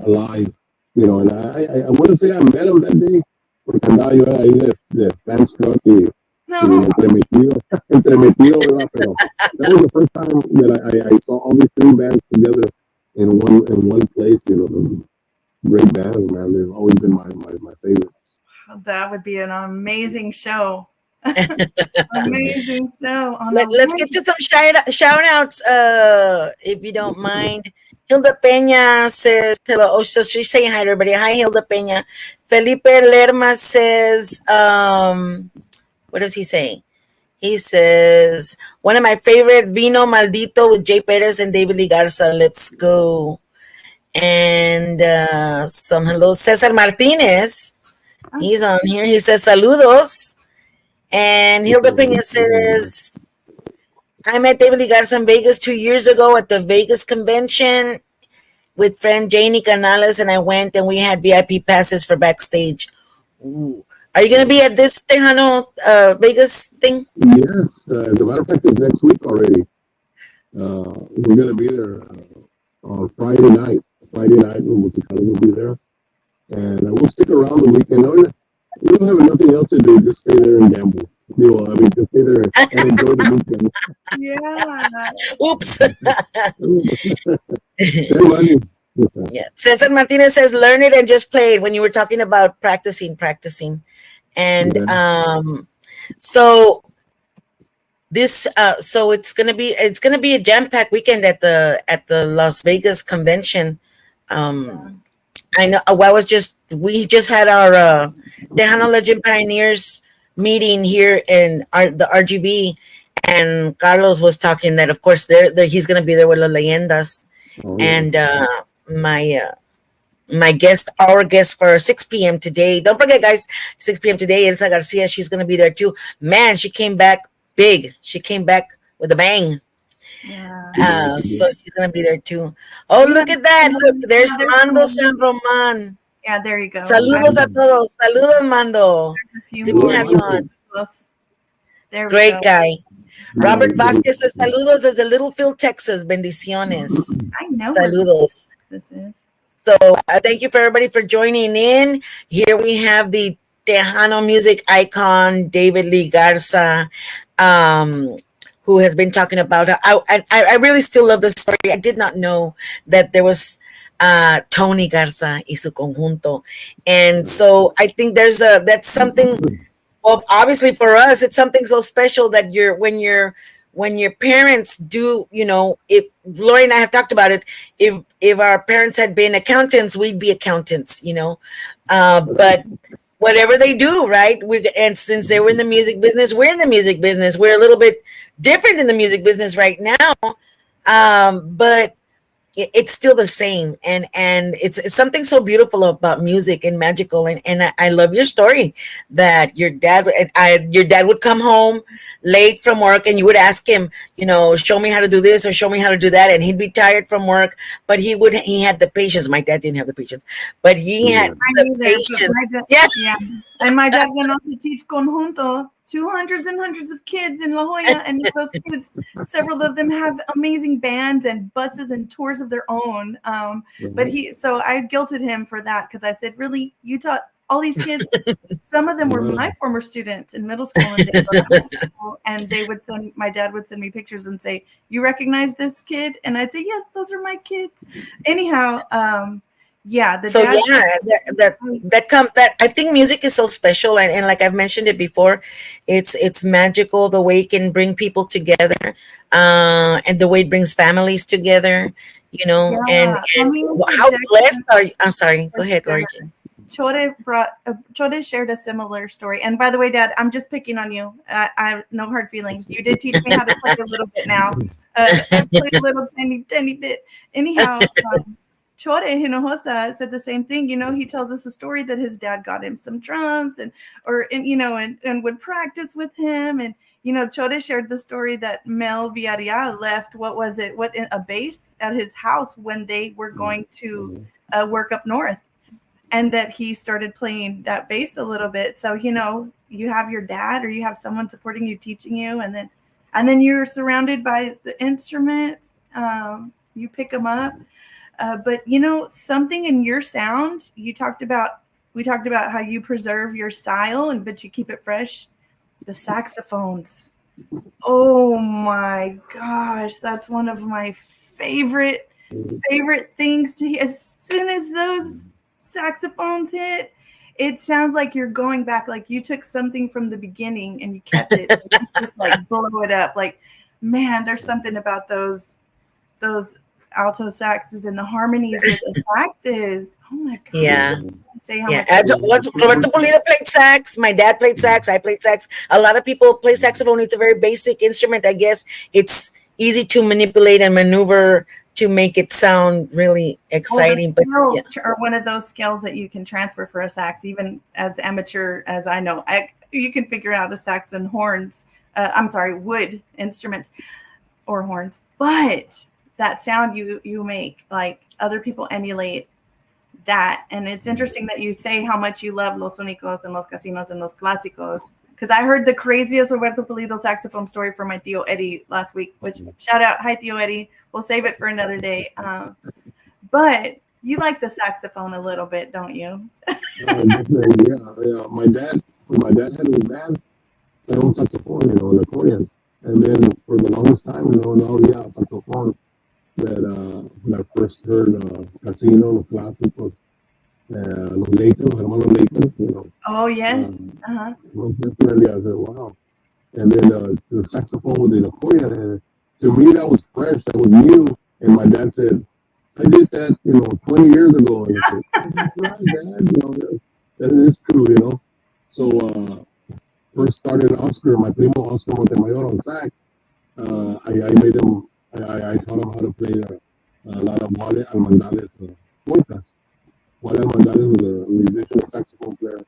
live. You know, and I want to say I met him that day, porque andaba yo ahí de fan struck y No. entremetido, entremetido, ¿verdad? Pero that was the first time that I saw all these three bands together in one place. You know, great bands, man. They've always been my favorites. That would be an amazing show. Amazing show. On Let's get to some shout outs, if you don't mind. Hilda Peña says hello. Oh, so she's saying hi to everybody. Hi, Hilda Peña. Felipe Lerma says, what does he say? He says, one of my favorite, Vino Maldito with Jay Perez and David Lee Garza. Let's go. And some hello. Cesar Martinez. He's on here. He says, saludos. And Hilda Peña says, I met David Lee Garza in Vegas 2 years ago at the Vegas convention with friend Janie Canales, and I went and we had VIP passes for backstage. Ooh. Are you going to be at this Tejano Vegas thing? Yes. As a matter of fact, it's next week already. We're going to be there on Friday night. Friday night, Musicales will be there. And we'll stick around the weekend. We don't have nothing else to do. Just stay there and gamble. You know, I mean, just stay there and enjoy the weekend. Yeah. Oops. Yeah. Cesar Martinez says, learn it and just play it, when you were talking about practicing. And so this so it's gonna be a jam-packed weekend at the Las Vegas convention. I know we just had our Tejano Legend Pioneers meeting here in the RGV, and Carlos was talking that of course he's going to be there with La Leyendas. Oh, yeah. And our guest for 6 p.m. today. Don't forget, guys, 6 p.m. today, Elsa Garcia, she's going to be there too. Man, she came back big. She came back with a bang. Yeah. So she's going to be there too. Oh, look at that. Look, there's Mando San Roman. Yeah, there you go. Saludos a todos. Saludos, Mando. Good to have you on. Great guy. Robert Vasquez says, saludos desde Littlefield, Texas. Bendiciones. I know. Saludos. This is. So thank you for everybody for joining in. Here we have the Tejano music icon, David Lee Garza, who has been talking about I really still love the story. I did not know that there was Tony Garza y su conjunto. And so I think that's something, well, obviously for us, it's something so special that when your parents do, you know, if Lori and I have talked about it, if our parents had been accountants, we'd be accountants, you know, but whatever they do, right? And since they were in the music business, we're in the music business. We're a little bit different in the music business right now, but it's still the same, and it's something so beautiful about music and magical, and I love your story that your dad would come home late from work, and you would ask him, you know, show me how to do this or show me how to do that, and he'd be tired from work, but he had the patience. My dad didn't have the patience, but he had the patience. Yeah, and my dad went on to teach conjunto to hundreds and hundreds of kids in La Jolla, and those kids, several of them have amazing bands and buses and tours of their own. But so I guilted him for that, because I said, really, you taught all these kids? Some of them were my former students in middle school and my dad would send me pictures and say, you recognize this kid? And I'd say, yes, those are my kids. Anyhow, yeah. That I think music is so special, and like I've mentioned it before, it's magical the way it can bring people together, and the way it brings families together, you know. And how blessed are you? I'm sorry. Go ahead, Lori. Chode shared a similar story. And by the way, Dad, I'm just picking on you. I have no hard feelings. You did teach me how to play a little bit now. I played a little tiny bit. Anyhow. Chore Hinojosa said the same thing. He tells us a story that his dad got him some drums and would practice with him. And, Chore shared the story that Mel Villarreal left, a bass at his house when they were going to work up north, and that he started playing that bass a little bit. So, you have your dad or you have someone supporting you, teaching you, and then you're surrounded by the instruments. You pick them up. But something in your sound, we talked about how you preserve your style but you keep it fresh. The saxophones. Oh my gosh, that's one of my favorite things to hear. As soon as those saxophones hit, it sounds like you're going back, like you took something from the beginning and you kept it. You just like blow it up. Like, man, there's something about those alto saxes and the harmonies with the saxes. Oh my god! Yeah. Say how much. Roberto Pulido played sax. My dad played sax. I played sax. A lot of people play saxophone. It's a very basic instrument. I guess it's easy to manipulate and maneuver to make it sound really exciting. But are one of those skills that you can transfer for a sax, even as amateur as I know. You can figure out a sax and horns. Wood instruments or horns, but that sound you make, like other people emulate that. And it's interesting that you say how much you love Los Únicos and Los Casinos and Los Clásicos, because I heard the craziest Roberto Pulido saxophone story from my Tío Eddie last week, which shout out, hi Tío Eddie. We'll save it for another day. But you like the saxophone a little bit, don't you? Definitely, yeah. My dad had his band, their own saxophone, an accordion. And then for the longest time, saxophone. That when I first heard Casino, Los Clásicos, Los Leighton, Los Hermanos Leighton, Oh, yes. Most definitely, I said, wow. And then the saxophone with the accordion, and to me, that was fresh, that was new. And my dad said, I did that, 20 years ago. And I said, that's right, Dad, that is true, So first started Oscar, my primo Oscar Montemayor on sax. I made him. I taught him how to play a lot of Wale Almandales polkas. Wale Almandales was a musician, a saxophone player,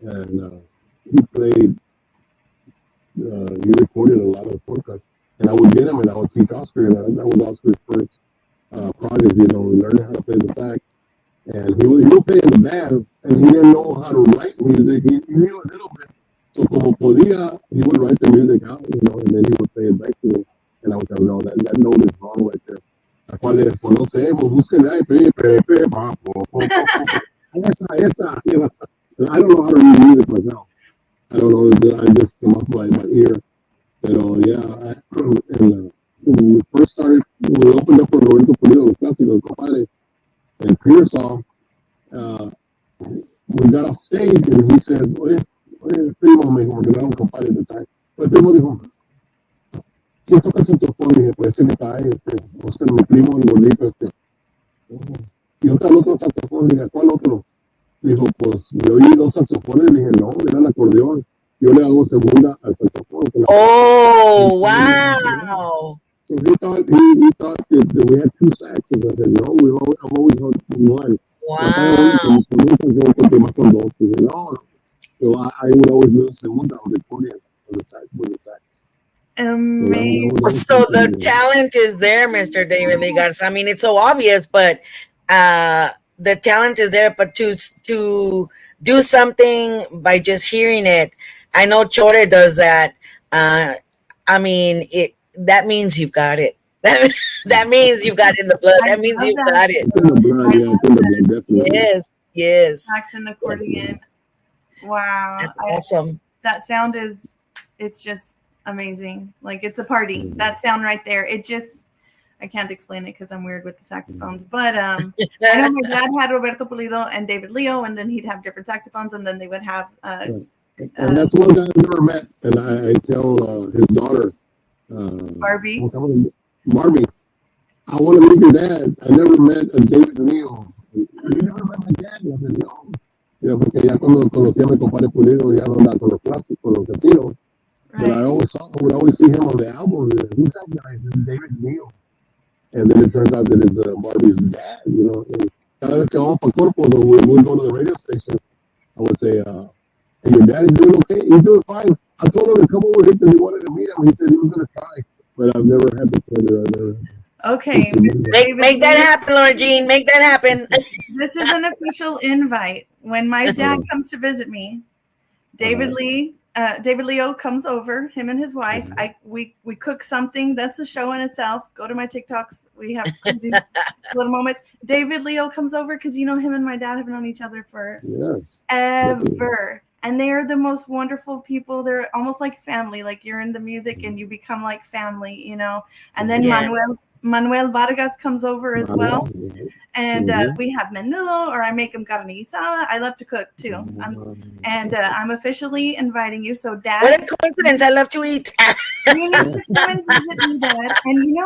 and he recorded a lot of polkas. And I would get him and I would teach Oscar, and that was Oscar's first project, learning how to play the sax. And he would play in the band, and he didn't know how to write music. He knew a little bit. So como podía, he would write the music out, and then he would play it back to me. And I was like, no, that note is wrong right there. La cual le conocemos, búsquenle ahí, esa. I don't know how to read music myself. I don't know, I just come up by my ear. But yeah, when we first started, we opened up for Roberto Pulido, Los Clásicos, compadre, and Pearsall. We got off stage and he says, oye, primo, me dijo, porque no era un compadre at the time. But el primo dijo, ¿quién toca el saxofón? Y dije, pues ese que está ahí, Oscar, mi primo, el gordito, Y otra el otro saxofón, dije, ¿cuál otro? Dijo, pues, yo oí dos saxofones, dije, no, era el acordeón. Yo le hago segunda al saxofón. Oh, wow. So he thought that we had two saxes. I said, no, I've always had one. Wow. So I would always do a segunda on the accordion with the sax. Amazing. So the talent is there, Mr. David Lee Garza. I mean, it's so obvious, but the talent is there. But to do something by just hearing it, I know Chore does that. I mean, that means you've got it. That means you've got it in the blood. That means you've got it. It's in the blood, yeah, it's in the blood, definitely. Yes. Sax and accordion. Wow. That's awesome. That sound it's just amazing. Like, it's a party. That sound right there. I can't explain it because I'm weird with the saxophones. But I know my dad had Roberto Pulido and David Leo, and then he'd have different saxophones, and then they would have And that's one guy I've never met. And I tell his daughter, Barbie. Barbie, I want to meet your dad. I never met a David Leo. You never met my dad? I said, no. Porque ya cuando conocí a mi compadre Pulido, ya no andaba con los clásicos, con los casinos. Right. But I would always see him on the album. Who's that guy? David Leo. And then it turns out that it's Barbie's dad, And cada vez que vamos para Corpus, or we would go to the radio station, I would say, hey, your dad is doing okay? He's doing fine. I told him to come over here because he wanted to meet him. He said he was going to try. But I've never had the pleasure. I've never Okay, Make that happen, Laura Jean. Make that happen. This is an official invite. When my dad comes to visit me, David Leo comes over. Him and his wife. We cook something. That's a show in itself. Go to my TikToks. We have little moments. David Leo comes over because him and my dad have known each other for ever. And they are the most wonderful people. They're almost like family. Like you're in the music and you become like family, And then Manuel Vargas comes over as well. And we have menudo, or I make them carne guisada. I love to cook too. I'm officially inviting you. So, Dad. What a coincidence. I love to eat. You need to come and visit me, Dad. And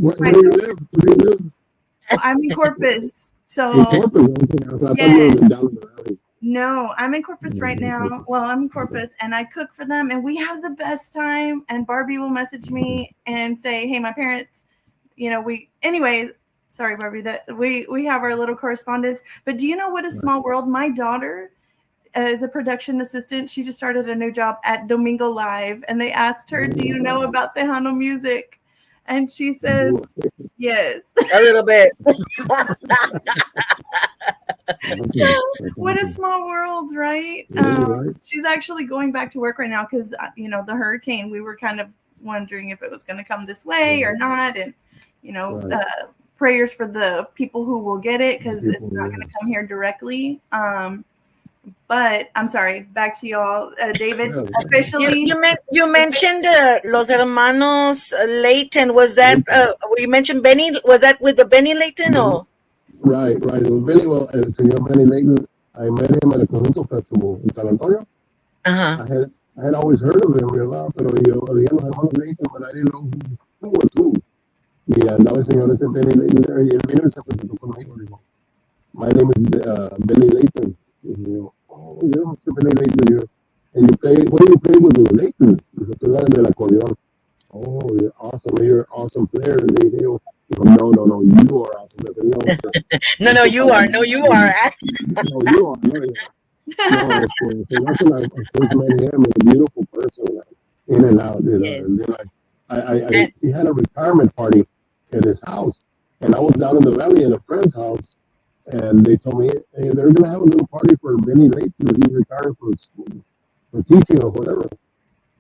where do you live? Where do you live? I'm in Corpus. So, no, I'm in Corpus right now. Well, I'm in Corpus, and I cook for them, and we have the best time. And Barbie will message me and say, "Hey, my parents, sorry, Barbie, that we have our little correspondence." But do you know what a small world? My daughter is a production assistant. She just started a new job at Domingo Live, and they asked her, "Do you know about Tejano music?" And she says, "Yes." A little bit. What a small world, right? She's actually going back to work right now because, the hurricane, we were kind of wondering if it was going to come this way or not. And, prayers for the people who will get it because it's not going to come here directly. But I'm sorry, back to y'all. David, officially. You mentioned Los Hermanos Layton. Was that, you mentioned Benny, was that with the Benny Layton or? Right. El señor Benny Layton, I met him at a Conjunto Festival in San Antonio. I had always heard of him, pero yo oía Los Hermanos Layton, but I didn't know who was who. Y andaba el señor ese Benny Layton there, y él vino y se presentó conmigo. Digo, my name is Benny Layton. And digo, oh, yeah, Mr. Benny Layton. And you play, what do you play with the Layton? Dijo, tú eres del acordeón. Oh, you're awesome. You're an awesome player. And they go, no, you are awesome. I said, no, you are. No, you are. No, you are. No, so that's when I first met him. A beautiful person, in and out. Yes. And then he had a retirement party at his house, and I was down in the valley at a friend's house, and they told me, hey, they're gonna have a little party for Benny Layton. He's retired from school, for teaching or whatever.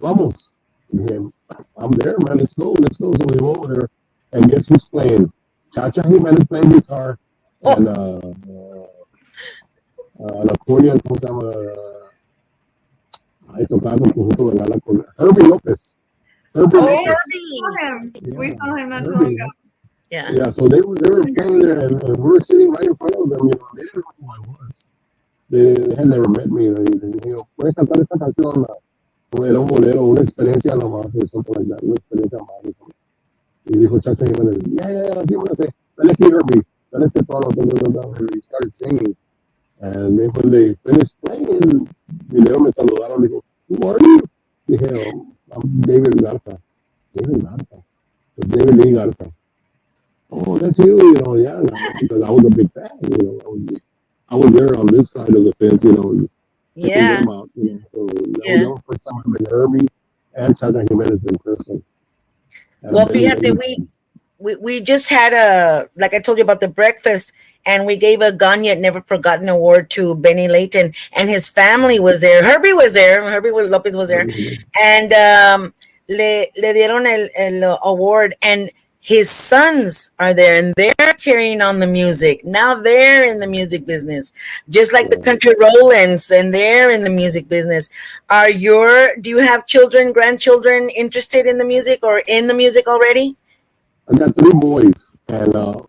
Vamos. And I'm there, man. Let's go. So we go over there, and guess who's playing? Chacha Jimenez playing guitar, and an accordion, ¿cómo se llama? Ahí tocaba con conjunto de con Herbie Lopez. Herbie. We saw him not too long ago. Yeah, so they were playing there, and we were sitting right in front of them. They didn't know who I was. They had never met me or anything. ¿Puedes cantar esta canción? Era un bolero, una experiencia nomás, or something like that, una experiencia más. Y dijo Chacha Jimenez, yeah, you want to say, dale aquí, Herbie, dale este tono, and he started singing. And then when they finished playing, vinieron, me saludaron, dijo, who are you? Dije, I'm David Garza. David Lee Garza. Oh, that's you, yeah, because I was a big fan, I was there on this side of the fence, checking them out, so that was the first time I met Herbie and Chacha Jimenez in person. Well, we just had like I told you about the breakfast, and we gave a Gone Yet Never Forgotten award to Benny Layton, and his family was there. Herbie was there. Herbie Lopez was there, and le dieron el award, and his sons are there, and they're carrying on the music. Now they're in the music business, just like the Country Rollins, and they're in the music business. Do you have children, grandchildren interested in the music or in the music already? I got 3 boys, and a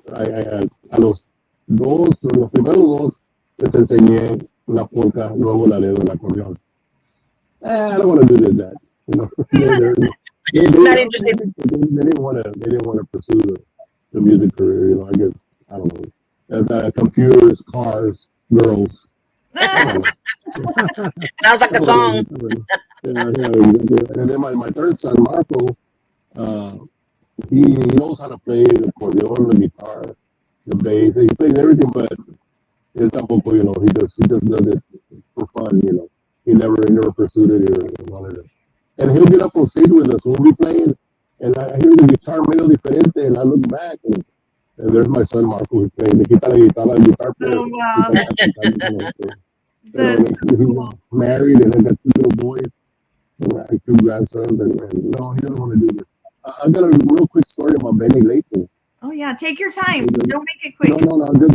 los primeros dos, les enseñé la polka, luego la dedo, la acordeón. I don't want to do that. They not interested. They didn't want to pursue the music career. I guess I don't know. Computers, cars, girls. Sounds like a song. Yeah, exactly. And then my third son, Marco, he knows how to play the accordion, the guitar, the bass. He plays everything, but él tampoco, he just does it for fun. He never pursued it or wanted it. And he'll get up on stage with us. We'll be playing, and I hear the guitar medio diferente, and I look back, and there's my son Marco who's playing. Le quita la guitarra al guitar player. Oh Y wow, está cantando con nosotros. Pero that's so he's cool. married, and I got two little boys, and like two grandsons, and no, he doesn't want to do this. I got a real quick story about Benny Layton. Oh yeah, take your time. Don't make it No, quick. no, no,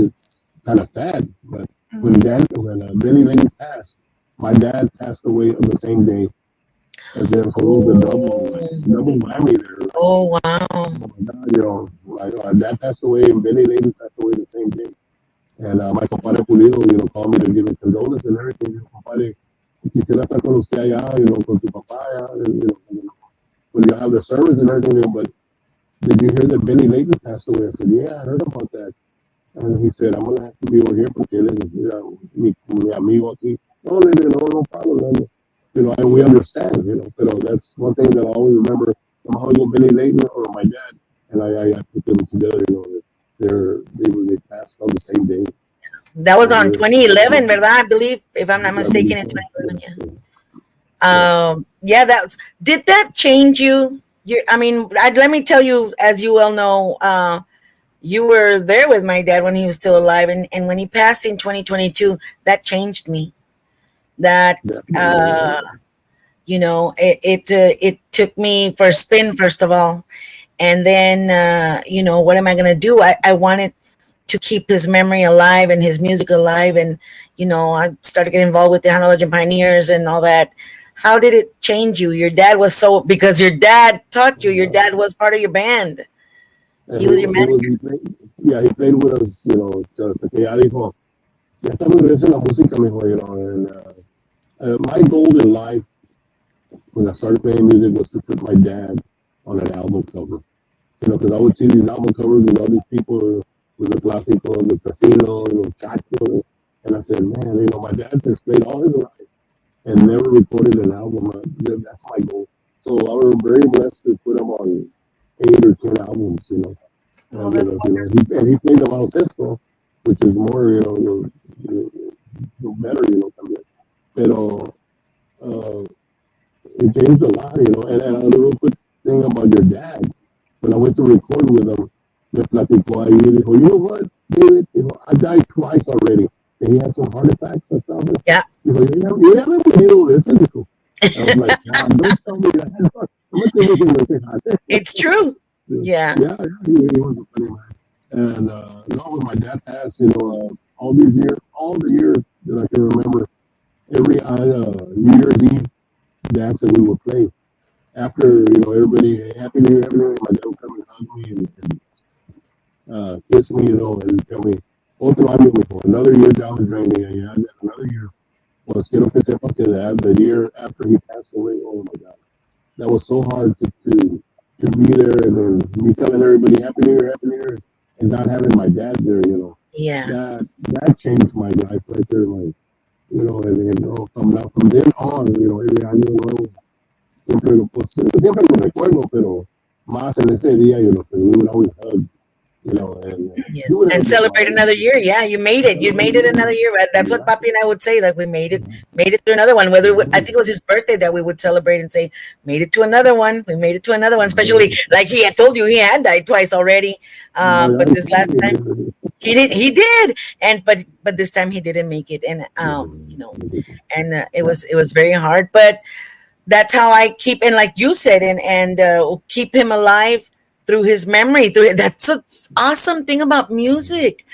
it's kind of sad, but Mhm. when Benny Layton passed, my dad passed away on the same day as him, so it was a Oh, double whammy there. Like, oh wow. oh my God, my dad passed away and Benny Layton passed away the same day. And my compadre Pulido, called me to give me condolence and everything. Compadre, quisiera estar con usted allá, con tu papá allá, when you have the service and everything, but did you hear that Benny Layton passed away? I said, yeah, I heard about that. And he said, I'm going to have to be over here porque él es mi amigo aquí. No, no problem. Man. And we understand, but that's one thing that I always remember from how Benny Layton or my dad, and I put them together, they passed on the same day. That was So on we're, 2011, ¿verdad? I believe, if I'm not I believe mistaken, in so. 2011. Yeah. Yeah. Yeah, did that change you? I mean, let me tell you, as you well know, you were there with my dad when he was still alive, and when he passed in 2022, that changed me. That Definitely. uh, it took me for a spin, first of all, and then what am I gonna do? I wanted to keep his memory alive and his music alive, and I started getting involved with the Tejano Legend Pioneers and all that. How did it change you? Your dad was because your dad taught you. Your Yeah. dad was part of your band. And He was your manager. he played with us, hasta que ya dijo, ya estamos de regreso en la música, mijo, and my goal in life when I started playing music was to put my dad on an album cover. Because I would see these album covers with all these people with the Clásico, the Casino, Chacho, and I said, man, my dad has played all his life and never recorded an album. That's my goal. So I was very blessed to put him on 8 or 10 albums, Oh, with that's us. wonderful. He played the baloncesto, which is more, better, también. Pero it changed a lot, And a little quick thing about your dad. When I went to record with him, me platicó ahí, dijo, you know what, David, I died twice already. And he had some heart attacks and stuff. Yeah, Dijo, yo ya me he murido de ese, dijo. I was like, God, don't tell me that. No me estés diciendo que it's true. Yeah. yeah, he was a funny man. And no, when my dad passed, all the years that I can remember, every New Year's Eve dance that we would play. After everybody, hey, Happy New Year, Happy New Year, my dad would come and hug me and kiss me, and tell me, otro año, mijo, another year down the drain, yeah, another year. Pues quiero que sepa que the year after he passed away, oh my God, that was so hard to be there and then me telling everybody Happy New Year, and not having my dad there, Yeah. that changed my life right there, like, from then on, every año nuevo, siempre lo recuerdo, pero más en ese día, because we would always hug, and he Yes, would and have been celebrate hard. another year. Yeah, you made it. You made it another year. That's what Yeah, Papi and I would say. Like we made it through another one. I think it was his birthday that we would celebrate and say, "Made it to another one. We made it to another one." Especially like he had told you, he had died twice already. But this last time he did. He did, and but this time he didn't make it, and and it was very hard. But that's how I keep, and like you said, and keep him alive through his memory. That's an awesome thing about music.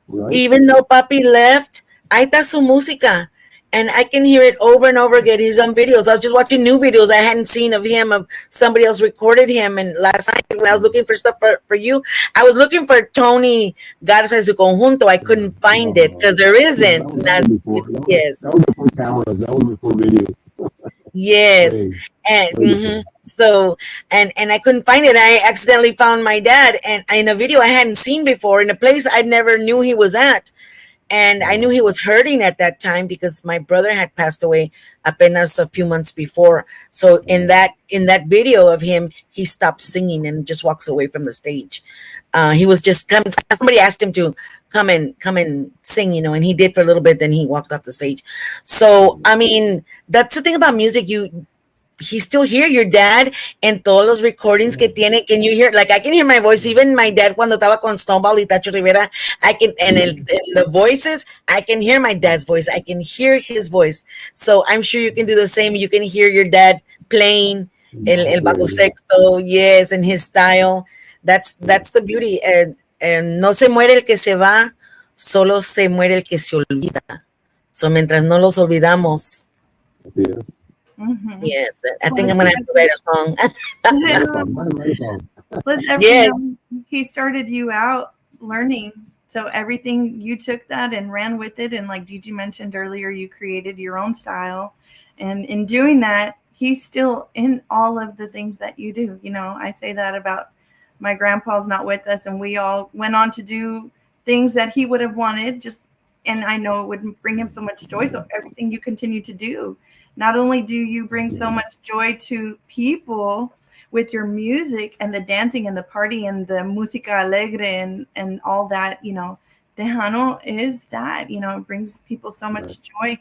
right. Even though Papi left, ahí está su música. And I can hear it over and over again. He's on videos. I was just watching new videos I hadn't seen of him, of somebody else recorded him. And last night when I was looking for stuff for you, I was looking for Tony Garza y su conjunto. I couldn't find it because there Yeah, isn't. that was before. Yes. That was before cameras. That was before videos. Yes. Way, And way before. so and I couldn't find it. I accidentally found my dad and in a video I hadn't seen before in a place I never knew he was at. And I knew he was hurting at that time because my brother had passed away apenas a few months before. So in that video of him, he stopped singing and just walks away from the stage. He was just coming. Somebody asked him to come and sing, and he did for a little bit. Then he walked off the stage. So I mean, that's the thing about music. He's still here, your dad, and todos los recordings que tiene. Can you hear? Like I can hear my voice. Even my dad cuando estaba con Stoneball y Tacho Rivera, I can, and the voices, I can hear my dad's voice. I can hear his voice. So I'm sure you can do the same. You can hear your dad playing el bajo sexto, yes, and his style. That's the beauty. And no se muere el que se va, solo se muere el que se olvida. So mientras no los olvidamos. Así es. Mhm. Yes, I think I'm gonna have to write a song. Plus, Yes. he started you out learning. So everything you took that and ran with it. And like DG mentioned earlier, you created your own style. And in doing that, he's still in all of the things that you do. I say that about my grandpa's not with us, and we all went on to do things that he would have wanted. And I know it would bring him so much joy. So everything you continue to do, not only do you bring so much joy to people with your music and the dancing and the party and the música alegre and all that, Tejano is that, it brings people so much joy.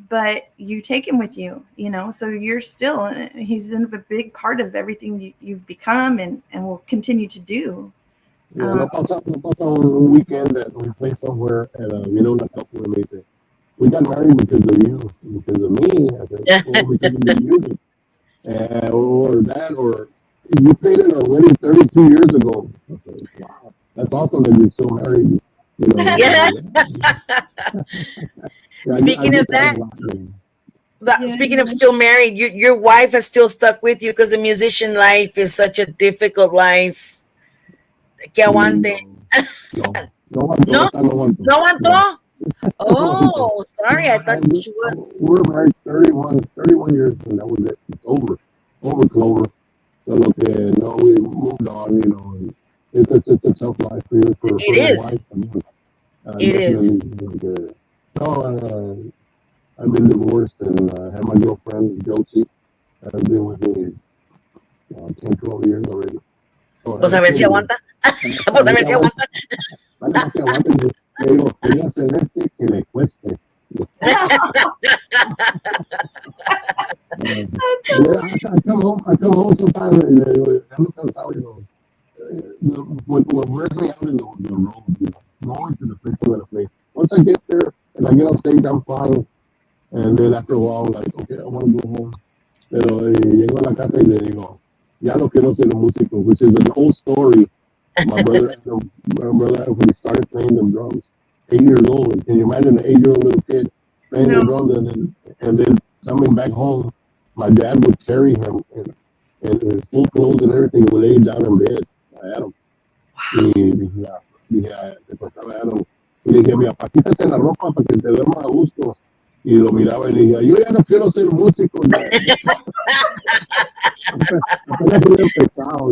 But you take him with you, so he's a big part of everything you've become and will continue to do. Yeah, no pasa un weekend that we play somewhere and una couple and they say, we got married because of you, because of me. I said, or because of the music. Or that, or you played at our wedding 32 years ago. I said, wow, that's awesome that you're still married. Yeah. Yeah, Speaking I of get that that, a lot, man. speaking of still married, your wife has still stuck with you because the musician life is such a difficult life. Que aguante. No No, aguanto. no aguantó. No. Oh, sorry. I thought she would. We were married 31 years, and that was it. It's over, Clover. So look, no, we moved on. And it's a tough life for It the is. wife. I mean, It is. definitely. No, I've been divorced and had my girlfriend Josie. I've been with me 10, 12 years already. So Pues a ver si aguanta. Pues a ver si aguanta. Para que aguante, le digo, ella celeste que le cueste. I come home sometimes and I'm cansado, what wears me out is the road, going to the place I'm gonna play. Once I get there and I get on stage, I'm fine. And then after a while, like, okay, I want to go home. Pero llego a la casa y le digo, ya no quiero ser un músico, which is an old story. My brother, when he started playing the drums, 8 years old. Can you imagine an 8-year-old little kid playing the drums and then coming back home? My dad would carry him and his full clothes and everything would lay down in bed. I had him. Se tocaba a Adam. Y le dije, mi papá, quítate la ropa para que te duermas a gusto. Y lo miraba y le dije, yo ya no quiero ser músico. Apenas había empezado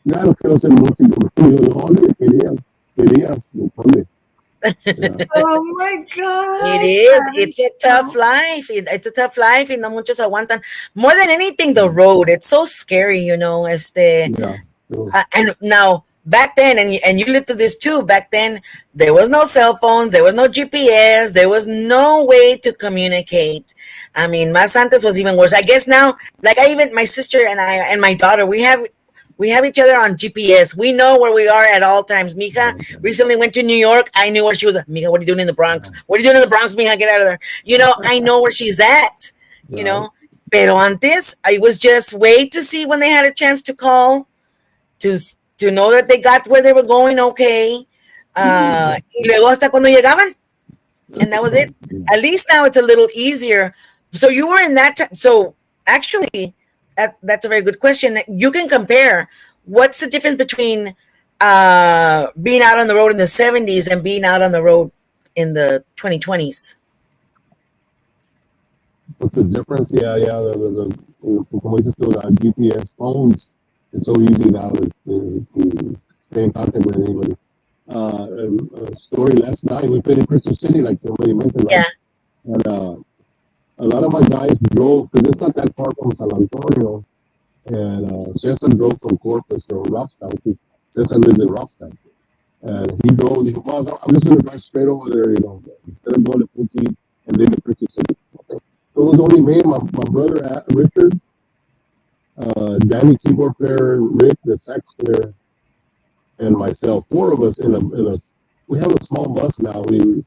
ya no quiero ser músico. Y yo, no, querías, ¿dónde? Oh my gosh. It is. It's a tough life. It's a tough life, y no muchos aguantan. More than anything, the road. It's so scary, Yeah. And now, back then, and you lived through this too. Back then, there was no cell phones, there was no GPS, there was no way to communicate. I mean, más antes was even worse. I guess now, like my sister and I and my daughter, we have each other on GPS. We know where we are at all times. Mija recently went to New York. I knew where she was. Mija, what are you doing in the Bronx? What are you doing in the Bronx, Mija? Get out of there. I know where she's at. Pero antes, I was just wait to see when they had a chance to call, to know that they got where they were going, okay. Y luego hasta cuando llegaban. And that was it. At least now it's a little easier. So you were in that time. So actually, that's a very good question. You can compare. What's the difference between being out on the road in the 70s and being out on the road in the 2020s? What's the difference? Yeah. Como dices tú, GPS phones. It's so easy now to stay in contact with anybody. a story last night. We played in Crystal City, like somebody mentioned, right? Yeah. And a lot of my guys drove because it's not that far from San Antonio. And Cesar drove from Corpus or Robstown because Cesar lives in Robstown. And he drove. He goes, well, I'm just going to drive straight over there, instead of going to Puti and then to Crystal City. Okay. So it was only me, my brother Richard, Danny keyboard player, Rick the sax player, and myself. Four of us in a. We have a small bus now. We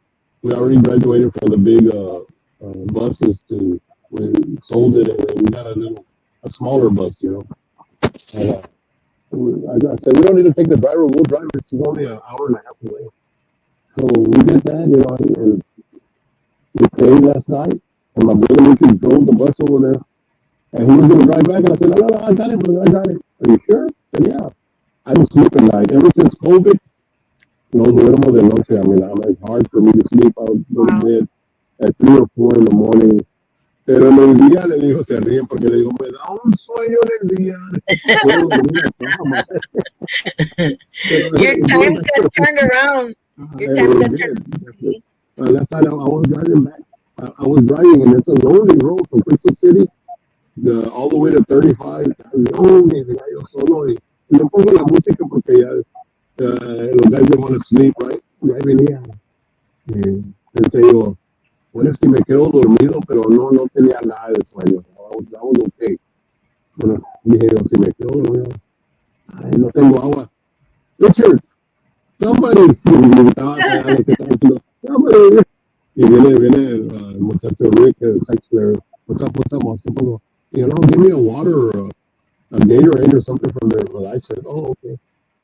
already graduated from the big buses to we sold it and we got a smaller bus. And, I said we don't need to take the driver. We'll drive. It's only an hour and a half away. So we did that, and we played last night. And my brother Richard drove the bus over there, and he was going to drive back. And I said, no, I got it, brother. I got it. Are you sure? I said, yeah. I don't sleep at night. Ever since COVID, no duermo de noche. I mean, it's hard for me to sleep. I'll go to bed at 3 or 4 in the morning. Pero en el día le digo, se ríen porque le digo, me da un sueño en el día. Puedo dormir a cama. Your times got turned around. Your times got turned around. Last night I was driving back. I was driving, and it's a lonely road from Crystal City all the way to 35. Lonely, yo solo. Y le pongo la música porque ya los guys they want to sleep, right? Y ahí venía. Pensé yo, bueno, si me quedo dormido, pero no tenía nada de sueño. I was okay. Bueno, dije yo, si me quedo dormido, ay, no tengo agua. Richard, somebody, y gritaba acá, lo que estaba diciendo, somebody. Y viene el muchacho Rick, el sax player, what's up, what's up? Give me a water or a Gatorade or something from there. Well, I said, oh, okay.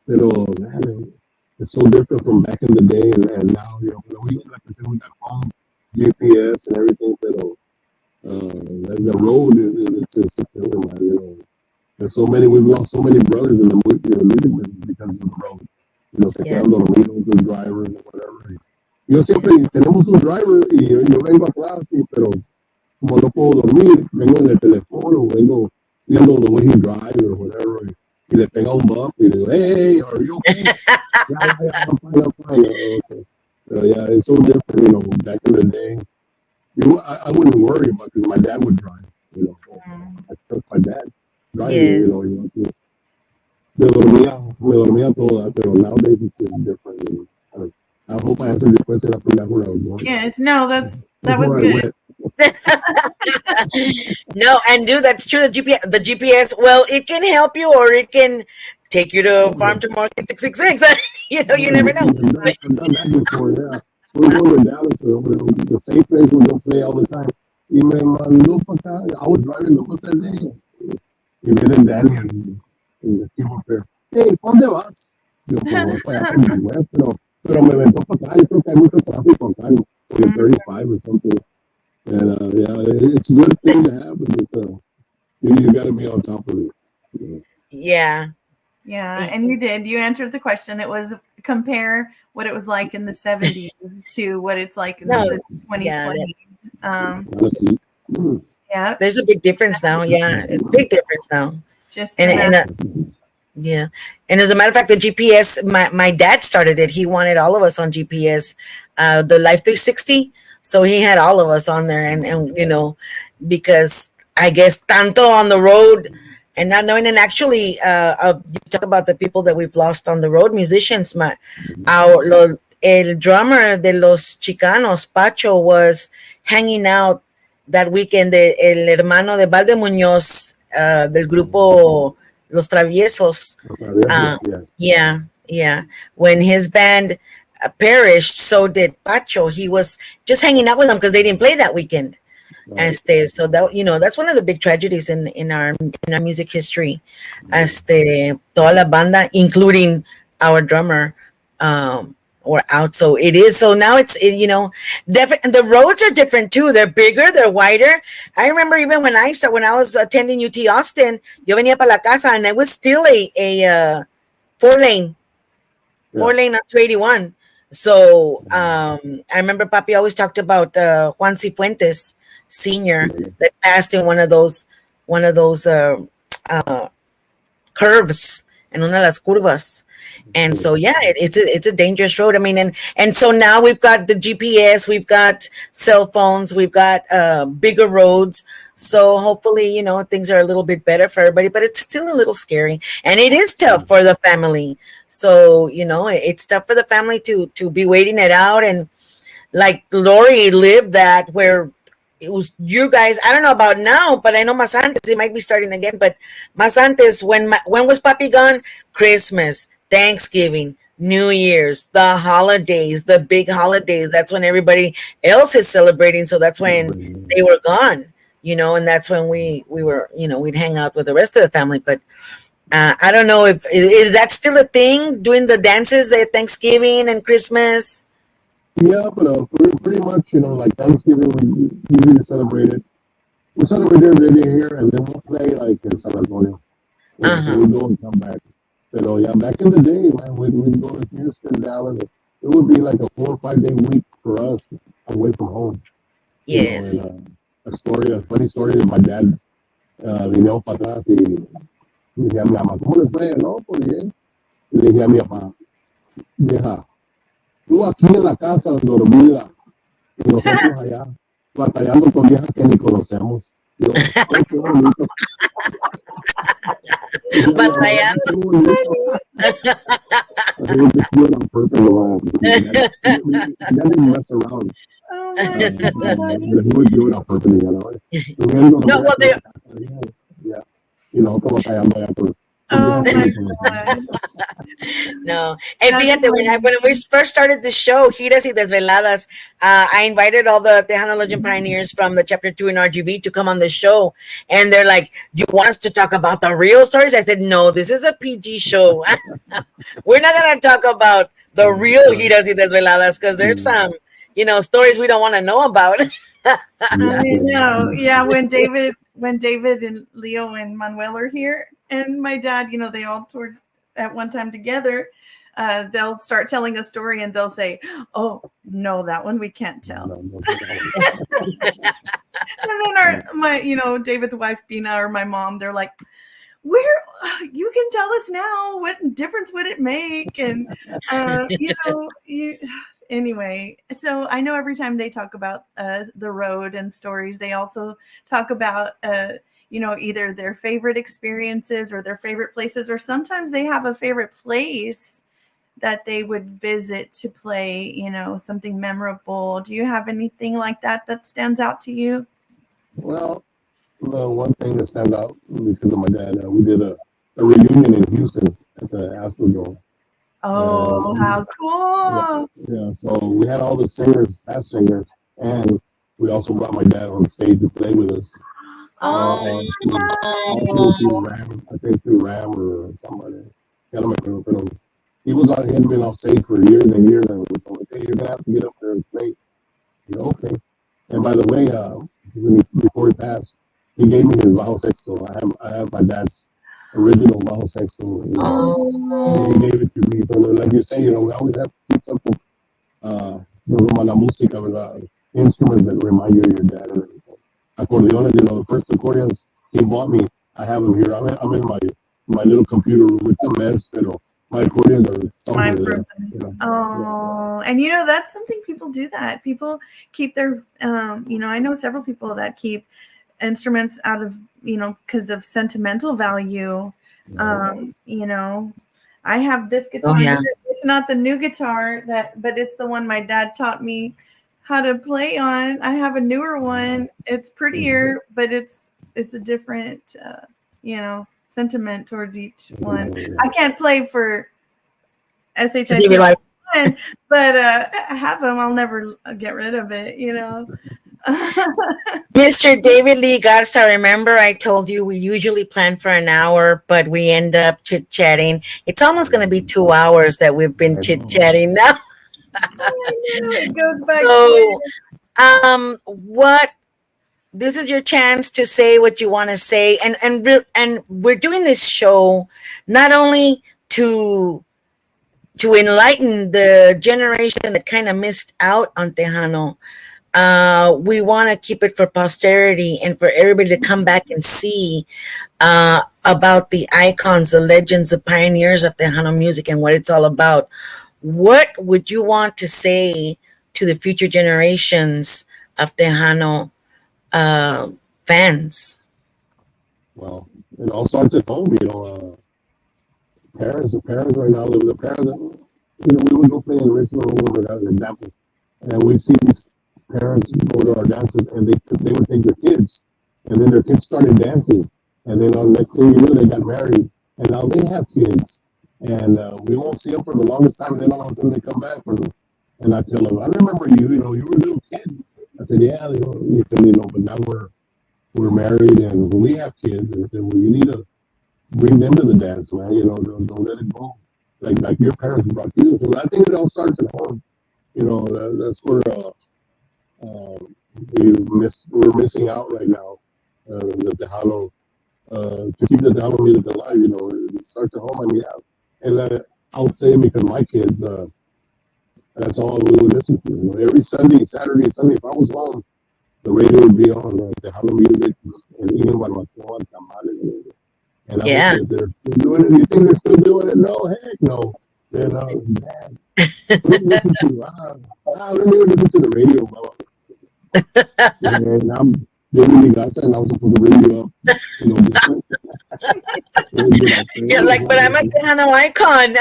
Pero, man, it's so different from back in the day and now, we, like I said, we got phone, GPS and everything, pero the road is secure, man, There's we've lost so many brothers in the music business because of the road. Se Yeah. quedan dormidos los drivers or whatever. Yo siempre tenemos un driver y yo vengo atrás, pero como no puedo dormir, vengo en el teléfono, vengo viendo the way he drives or whatever, y le pega un bump y le digo, hey, are you okay? Yeah, I'm fine. Okay. Yeah, it's so different, back in the day. I wouldn't worry about because my dad would drive. I trust my dad driving, Yes. me dormía toda, pero nowadays it's just different. I hope I answered your question. I forgot where I was going. Yes, no, that was good. No, and dude, that's true. The GPS, well, it can help you or it can take you to farm to market 666. You never know. I've done that before, yeah. We go to Dallas, the same place we go play all the time. Y me mandó para acá. I was driving the bus that day. Y viene Danny and the keyboard player. Hey, ¿pa' dónde vas? Yo, pues voy para allá por el West, pero me aventó para acá. Yo creo que hay mucho tráfico acá, en 35 or something. And yeah, it's a good thing to have, but you got to be on top of it. Yeah. Yeah, and you did. You answered the question. It was compare what it was like in the 70s to what it's like in the 2020s. Yeah, there's a big difference now. Yeah, it's a big difference now. Just yeah, and as a matter of fact, the GPS. My dad started it. He wanted all of us on GPS, the Life 360. So he had all of us on there, and because I guess tanto on the road. And not knowing, and actually, you talk about the people that we've lost on the road, musicians. El drummer de los Chicanos, Pacho, was hanging out that weekend. El hermano de Valde Muñoz, del grupo Los Traviesos. Yeah. When his band perished, so did Pacho. He was just hanging out with them because they didn't play that weekend. So that that's one of the big tragedies in our music history. Toda la banda, including our drummer, were out. So it is. So now it's different. The roads are different too. They're bigger. They're wider. I remember even when I was attending UT Austin, yo venía para la casa, and it was still a 4-lane on 281. So I remember Papi always talked about Juan Cifuentes Senior that passed in one of those curves, en una de las curvas. And so yeah, it's a dangerous road. I mean, and so now we've got the GPS, we've got cell phones, we've got bigger roads. So hopefully, things are a little bit better for everybody, but it's still a little scary, and it is tough for the family. So it's tough for the family to be waiting it out. And like Lori lived that, where it was you guys. I don't know about now, but I know Mas antes it might be starting again. But Mas antes, when was Papi gone? Christmas, Thanksgiving, New Year's, the holidays, the big holidays. That's when everybody else is celebrating. So that's when they were gone. And that's when we were, we'd hang out with the rest of the family. But I don't know if that's still a thing, doing the dances at Thanksgiving and Christmas. Yeah, but pretty much, like Thanksgiving, we usually celebrate it. We celebrate every day here, and then we'll play like in San Antonio. So we go and come back. But yeah, back in the day, man, we'd go to Houston, Dallas. It would be like a 4 or 5 day week for us away from home. Yes. A funny story that my dad vino para atrás y le dije a mi mamá, ¿cómo les fue? No, pues bien. Y le dije a mi papá, vieja, tú aquí en la casa dormida y nosotros allá batallando con viejas que ni conocemos. Yo, oh, qué bonito. Batallando. Qué bonito. I think we just do it on purpose. That didn't mess around. Oh my God. He would do it on purpose, No, well, they. Yeah. Nosotros batallando allá por Oh viejas que my ni conocemos. God. No. And fíjate, when we first started the show, Giras y Desveladas, I invited all the Tejano Legend pioneers from the Chapter 2 in RGV to come on the show. And they're like, do you want us to talk about the real stories? I said, no, this is a PG show. We're not going to talk about the real Giras y Desveladas because there's some, stories we don't want to know about. I know. Yeah, when David and Leo and Manuel are here, and my dad, they all toured at one time together. They'll start telling a story, and they'll say, "Oh no, that one we can't tell." And then David's wife Bina or my mom, they're like, "Where you can tell us now? What difference would it make?" And anyway, so I know every time they talk about the road and stories, they also talk about either their favorite experiences or their favorite places, or sometimes they have a favorite place that they would visit to play, something memorable. Do you have anything like that stands out to you? Well, the one thing that stands out because of my dad, we did a reunion in Houston at the Astrodome. Oh, how cool! Yeah, so we had all the singers, past singers, and we also brought my dad on stage to play with us. Oh, Through Ram, I think through Ram or somebody. Ya no me acuerdo, pero he had been on stage for years and years, and we told him, hey, you're gonna have to get up there and play. Okay. And by the way, before he passed, he gave me his bajo sexto. I have my dad's original bajo sexto. He gave it to me. So like you say, we always have to keep something. Como la música, ¿verdad? Instruments that remind you of your dad and everything. Accordeones, the first accordions he bought me, I have them here. I'm in my little computer room. It's a mess, pero my accordions are somewhere there. Oh, and that's something people do that. People keep their, I know several people that keep instruments out of, because of sentimental value. I have this guitar. Oh, yeah. It's not the new guitar but it's the one my dad taught me how to play on. I have a newer one. It's prettier, but it's a different, sentiment towards each one. I can't play for SHIT, but I have them. I'll never get rid of it, Mr. David Lee Garza, remember I told you we usually plan for an hour, but we end up chit-chatting. It's almost going to be 2 hours that we've been chit-chatting now. It goes back. So, this is your chance to say what you want to say. And we're doing this show not only to enlighten the generation that kind of missed out on Tejano, we want to keep it for posterity and for everybody to come back and see about the icons, the legends, the pioneers of Tejano music and what it's all about. What would you want to say to the future generations of Tejano uh, fans? Well, it all starts at home, the parents right now, the parents, we would go play in Richmond over as an example, and we'd see these parents go to our dances, and they would take their kids, and then their kids started dancing, and then on the next thing you knew, they got married, and now they have kids, and we won't see them for the longest time, and then all of a sudden they come back, and I tell them, I remember you, you were a little kid. I said, yeah, he said, but now we're married and we have kids, and I said, well, you need to bring them to the dance, man. Don't let it go. Like your parents brought you. So I think it all starts at home. That's where uh, we're missing out right now. The Tejano, to keep the Tejano music alive, it starts at home. And yeah, and I would say because my kids, that's all we would listen to. Every Sunday, Saturday, Sunday, if I was home, the radio would be on Tejano music and eating barbacoa and tamales. And I Yeah. would say they're still doing it. You think they're still doing it? No, heck no. They're not bad. What do you listen to? I don't even listen to the radio, bro. And I'm doing Garza, and I was put the radio up. You're like, but I'm a Tejano icon.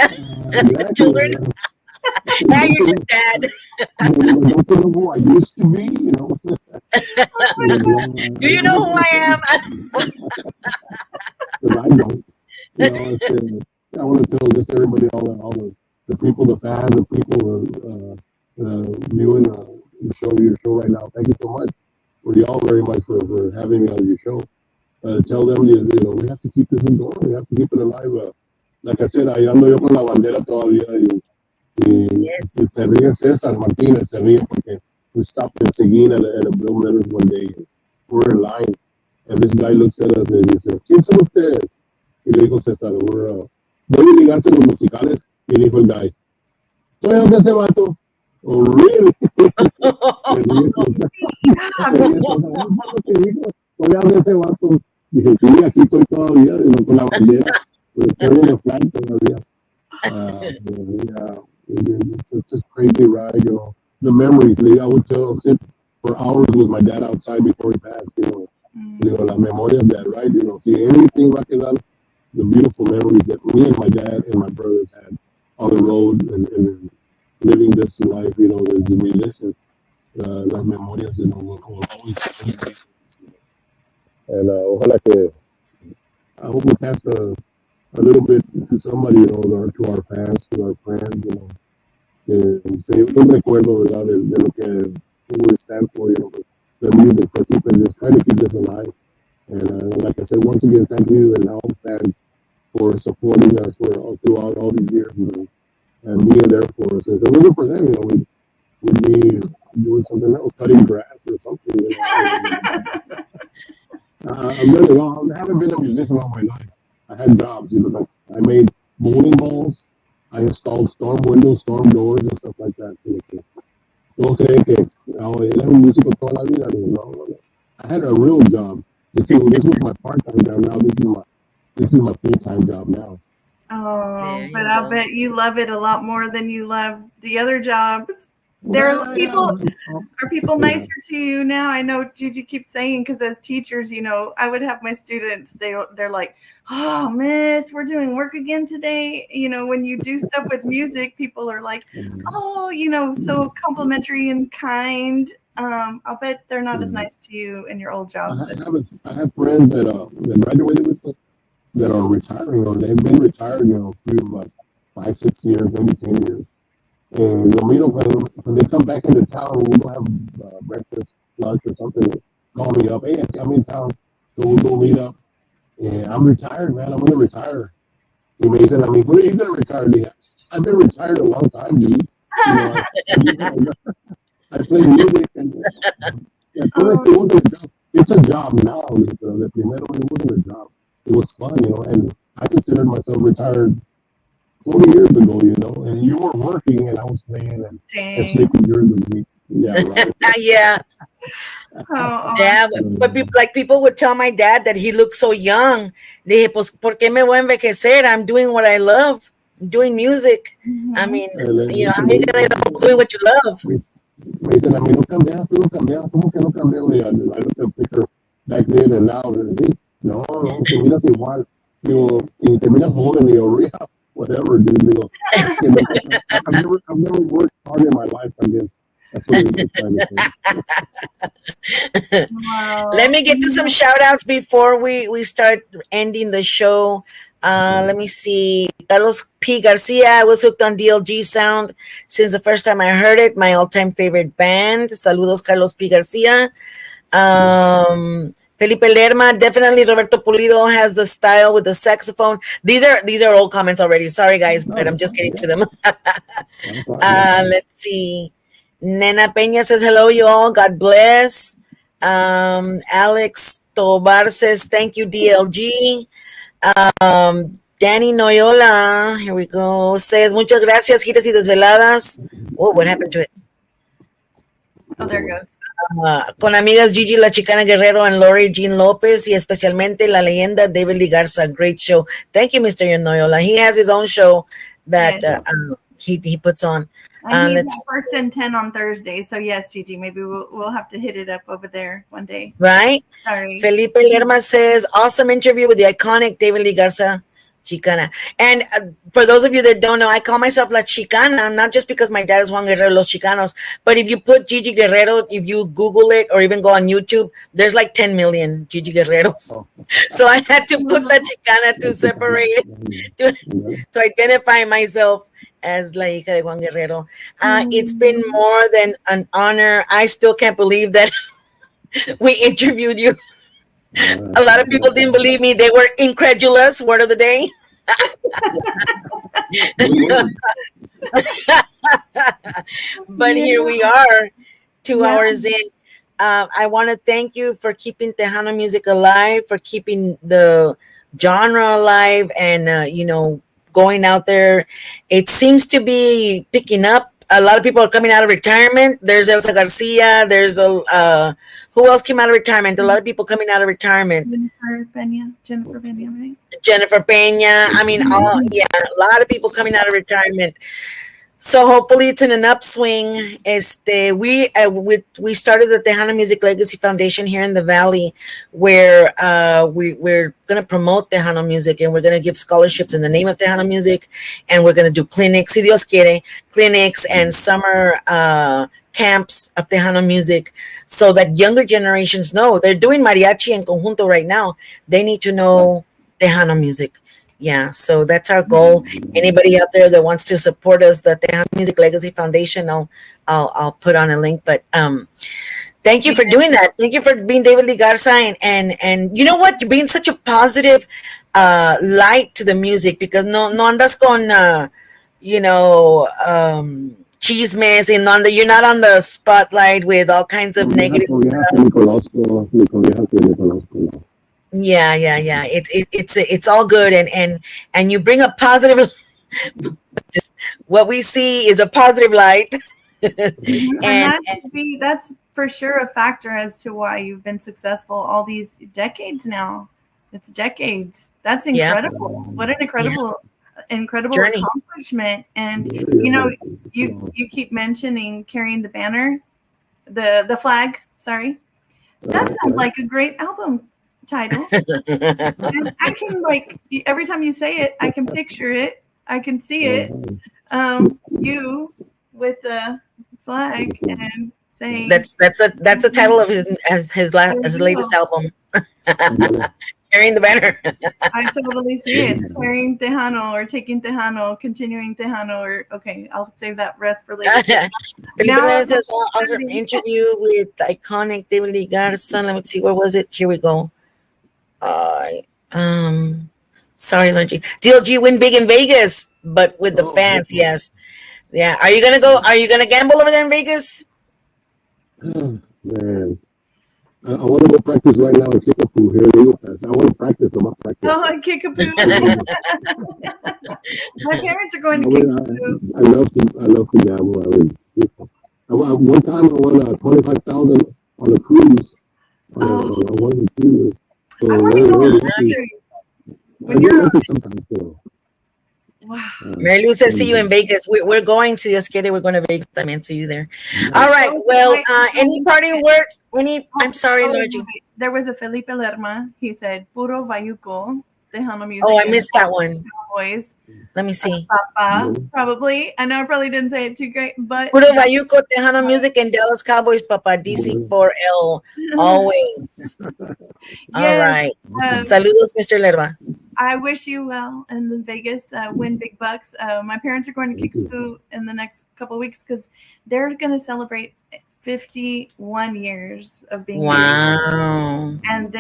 Exactly. Children, now you're just dad. Don't know who I used to be, Do you know who I am? Because I don't. I want to tell just everybody, all the people, the fans, the people viewing your show right now. Thank you so much for y'all very much for having me on your show. Tell them, we have to keep this going. We have to keep it alive. Like I said, ahí ando yo con la bandera todavía. Yes. Se ríe César Martínez, se ríe porque we stopped in Seguin at a Bill Letters one day. We're in line, and this guy looks at us and he said, ¿Quién son ustedes? Y le dijo César, voy a ligarse los musicales. Y dijo el guy, ¿Soy donde ese vato? Oh, really? Se ríe César. ¿Qué dijo? Soy donde ese vato. Dije, sí, aquí estoy todavía, con la bandera. Carrying the flag todavía. It's just crazy ride, The memories, I would sit for hours with my dad outside before he passed, la memoria of that ride, see anything va a quedar, the beautiful memories that me and my dad and my brothers had on the road and living this life, as a musician, las memorias, will always be. And ojalá que, I hope we pass a little bit to somebody, to our fans, to our friends, say un recuerdo, ¿verdad? De lo que we stand for, the music, for trying to keep this alive. And like I said, once again, thank you and all the fans for supporting us throughout all these years, and being there for us. If it wasn't for them, we'd be doing something else, cutting grass or something. I'm really wrong. I haven't been a musician all my life. I had jobs, like I made bowling balls, I installed storm windows, storm doors, and stuff like that. Todos creen que era un músico toda la vida. No. I had a real job. This was my part-time job. Now this is my full-time job now. Oh, but I bet you love it a lot more than you love the other jobs. Are people nicer to you now? I know Gigi keeps saying, because as teachers, I would have my students, they're like, oh, miss, we're doing work again today. When you do stuff with music, people are like, oh, so complimentary and kind. I'll bet they're not as nice to you in your old jobs. I have friends that graduated with us that are retiring, or they've been retired, for like 5, 6 years, maybe 10 years. And when they come back into town, we'll go have breakfast, lunch, or something. Call me up. Hey, I'm in town, so we'll go meet up. And I'm retired, man. I'm going to retire. He made it. I mean, when are you going to retire? I've been retired a long time, dude. I play music, and at first it wasn't a job. It's a job now. The primero, it wasn't a job. It was fun, and I considered myself retired 40 years ago, and you were working and I was playing and sleeping during the week. Yeah, right. Yeah, Oh, yeah. But people would tell my dad that he looked so young. Le dije, pues, ¿por qué me voy a envejecer? I'm doing what I love. I'm doing music. I mhm. mean, Me how dice, are you gonna get old doing what you love? me dicen a mí, no cambias, tú no cambias, ¿cómo que no cambias? I look at a picture back then and now, sí, no, no, te miras igual, digo, y te miras joven, digo, rehab, whatever, dude, digo, es que no, I've never worked hard in my life, I guess, that's what they're trying to say. Let Wow. me get to some shout outs before we start ending the show. Let me see. Carlos P. Garcia, I was hooked on DLG sound since the first time I heard it. My all time favorite band. Saludos, Carlos P. Garcia. Felipe Lerma, definitely Roberto Pulido has the style with the saxophone. These are old comments already. Sorry, guys, but I'm just getting to them. Let's see. Nena Peña says hello, you all. God bless. Alex Tobar says thank you, DLG. Danny Noyola, here we go, says muchas gracias, Giras y Desveladas. Oh, what happened to it? Oh, there it goes. Con amigas Gigi La Chicana Guerrero and Lori Jean Lopez y especialmente la leyenda David Lee Garza. Great show. Thank you, Mr. Noyola. He has his own show that Yes. he puts on. And he's Let's at First and 10 on Thursday. So yes, Gigi, maybe we'll have to hit it up over there one day. right. Sorry. Felipe Lerma says awesome interview with the iconic David Lee Garza Chicana. And for those of you that don't know, I call myself La Chicana, not just because my dad is Juan Guerrero Los Chicanos, but if you put Gigi Guerrero, if you Google it or even go on YouTube, there's like 10 million Gigi Guerreros. Oh. So I had to put La Chicana to separate it, to identify myself as La Hija de Juan Guerrero. It's been more than an honor. I still can't believe that we interviewed you. A lot of people didn't believe me. They were incredulous. Word of the day. But here we are, 2 hours in. I want to thank you for keeping Tejano music alive, for keeping the genre alive, and going out there. It seems to be picking up. A lot of people are coming out of retirement. There's Elsa Garcia. There's who else came out of retirement? A lot of people coming out of retirement. Jennifer Pena, right? Jennifer Pena. I mean, a lot of people coming out of retirement. So hopefully it's in an upswing. We started the Tejano Music Legacy Foundation here in the Valley, where we're going to promote Tejano music, and we're going to give scholarships in the name of Tejano music, and we're going to do clinics, si Dios quiere, clinics and summer camps of Tejano music, so that younger generations know. They're doing mariachi and conjunto right now. They need to know Tejano music. Yeah, so that's our goal. Anybody out there that wants to support us, the Tejano Music Legacy Foundation, I'll put on a link. But thank you for doing that. Thank you for being David Lee Garza, and you know what, you're being such a positive light to the music, because no andas con chismes, and you're not on the spotlight with all kinds of negative stuff. Yeah. It's all good, and you bring a positive. Just what we see is a positive light, and that's for sure a factor as to why you've been successful all these decades now. It's decades. That's incredible. What an incredible journey. Accomplishment. And you keep mentioning carrying the banner, the flag. Sorry, that sounds like a great album title. And I can, every time you say it, I can picture it. I can see it. You with the flag and saying that's the title of his latest album. Carrying the banner. I totally see it. Carrying Tejano, or taking Tejano, continuing Tejano, or okay, I'll save that rest for later. Now there's also an interview with iconic David Lee Garza. Let me see, where was it? Here we go. Sorry, DLG win big in Vegas, but with the fans, yes. Yeah. Are you gonna go? Are you gonna gamble over there in Vegas? Man. I want to go practice right now in Kickapoo here in Eagle Pass. I want to practice. I'm not practice. Oh, in Kickapoo. My parents are going to Kickapoo. I love to gamble. I One time I won 25,000 on a cruise Oh, on one of the cruises. So I want to very, go very on lucky. cruise I when get you're lucky sometimes. So, wow. Mary Lou says, see you in and, Vegas. We're going to this kid. We're going to Vegas. I mean, see you there. All nice. right. That was Well, my any parting words? I'm oh, sorry, oh, Lorgie. wait. There was a Felipe Lerma. He said, "Puro Vayuco, Tejano Oh, music I and missed that one. boys." Let me see. Papa, Really? probably. I know I probably didn't say it too great, but Puro Bayuco, Tejano Music, and Dallas Cowboys, Papa Well, DC4L. Always. All yes. right. Um, Saludos, Mr. Lerma. I wish you well in the Vegas. Win big bucks. My parents are going to thank you. Kickapoo in the next couple of weeks because they're going to celebrate 51 years of being married. Wow. And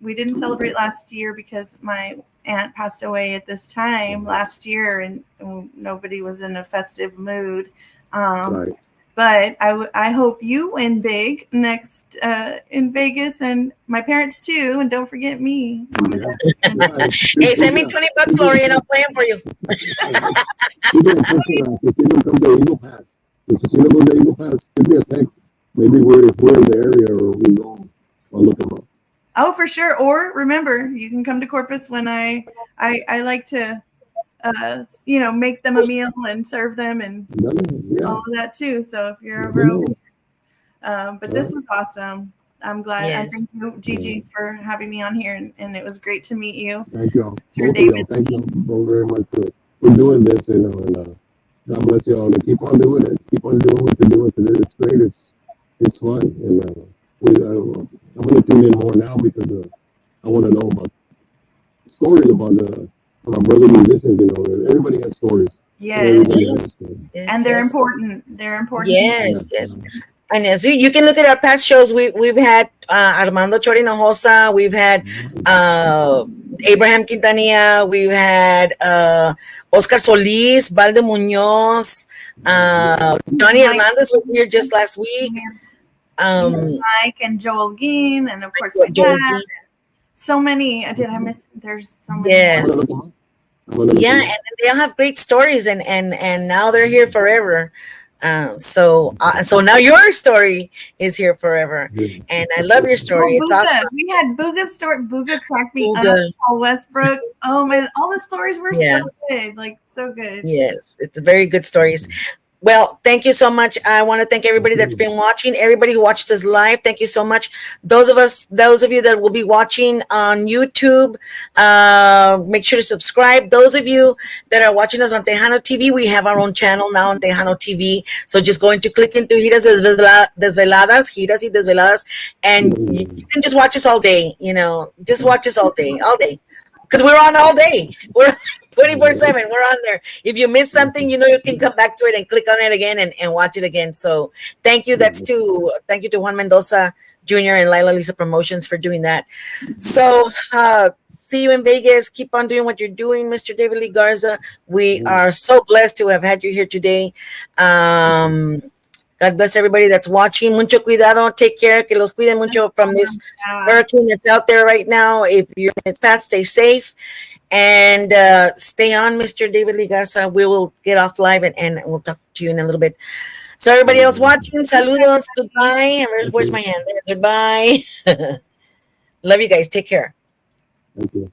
we didn't celebrate last year because my aunt passed away at this time last year, and nobody was in a festive mood. Um, Right. but I hope you win big next in Vegas, and my parents too. And don't forget me, mom and Yeah. dad. And Yeah. Hey, send me 20 bucks, Shoot me Lori, a and I'll text. play them for you. Shoot me a text. Cecilio comes to Eagle Pass. If Cecilio goes to Eagle Pass, shoot me a text. Maybe if we're in the area or we go, I'll look them up. oh, for sure. Or remember, you can come to Corpus when I like to make them a meal and serve them and Yeah. all of that too. So if you're Never ever know. but Right. this was awesome. I'm glad. I Yes. thank you, Gigi, for having me on here, and it was great to meet you, Thank y'all. Sir Both of David. y'all. Thank y'all both very much for doing this. And God bless y'all. And keep on doing it. Keep on doing what you're doing because it's great. It's fun. And I'm going to tune in more now because I want to know about stories about my brother musicians. Everybody has stories. And Yes, everybody has Yes. stories. Yes. and they're Yes. important. They're important to Yeah. Yes. Yes. And as you can look at our past shows, we've had Armando Chorinojosa, we've had uh, Abraham Quintanilla, we've had Oscar Solis, Valde Munoz, Johnny Mike, Hernandez was here just last week. Mike, and Joel Geen, and of course my dad. Joel Gee. So many. Did I miss? There's so many I'm more. going to look Yes. them up. I'm going to look Yeah, them and up. they all have great stories, and now they're here forever. So now your story is here forever, and I love your Oh, story. It's Booga. awesome. We had Booga's story. Booga cracked me up. Ooga. Paul Westbrook. Oh man, all the stories were so Yeah. good. Like so good. Yes, it's very good stories. Well, thank you so much. I want to thank everybody that's been watching, everybody who watched us live. Thank you so much. Those of you that will be watching on YouTube, make sure to subscribe. Those of you that are watching us on Tejano TV, we have our own channel now on Tejano TV. So just going to click into Giras y Desveladas, and you can just watch us all day. Just watch us all day, because we're on all day. We're 24/7. We're on there. If you miss something, you can come back to it and click on it again and watch it again. So thank you. Thank you to Juan Mendoza Jr. and Lila Lisa Promotions for doing that. So see you in Vegas. Keep on doing what you're doing, Mr. David Lee Garza. We are so blessed to have had you here today. God bless everybody that's watching. Mucho cuidado. Take care. Que los cuide mucho from this hurricane that's out there right now. If you're in its path, stay safe. And stay on, Mr. David Lee Garza. We will get off live and we'll talk to you in a little bit. So everybody else watching, saludos. Goodbye. And where's my hand? There. Goodbye. Love you guys. Take care. Thank you.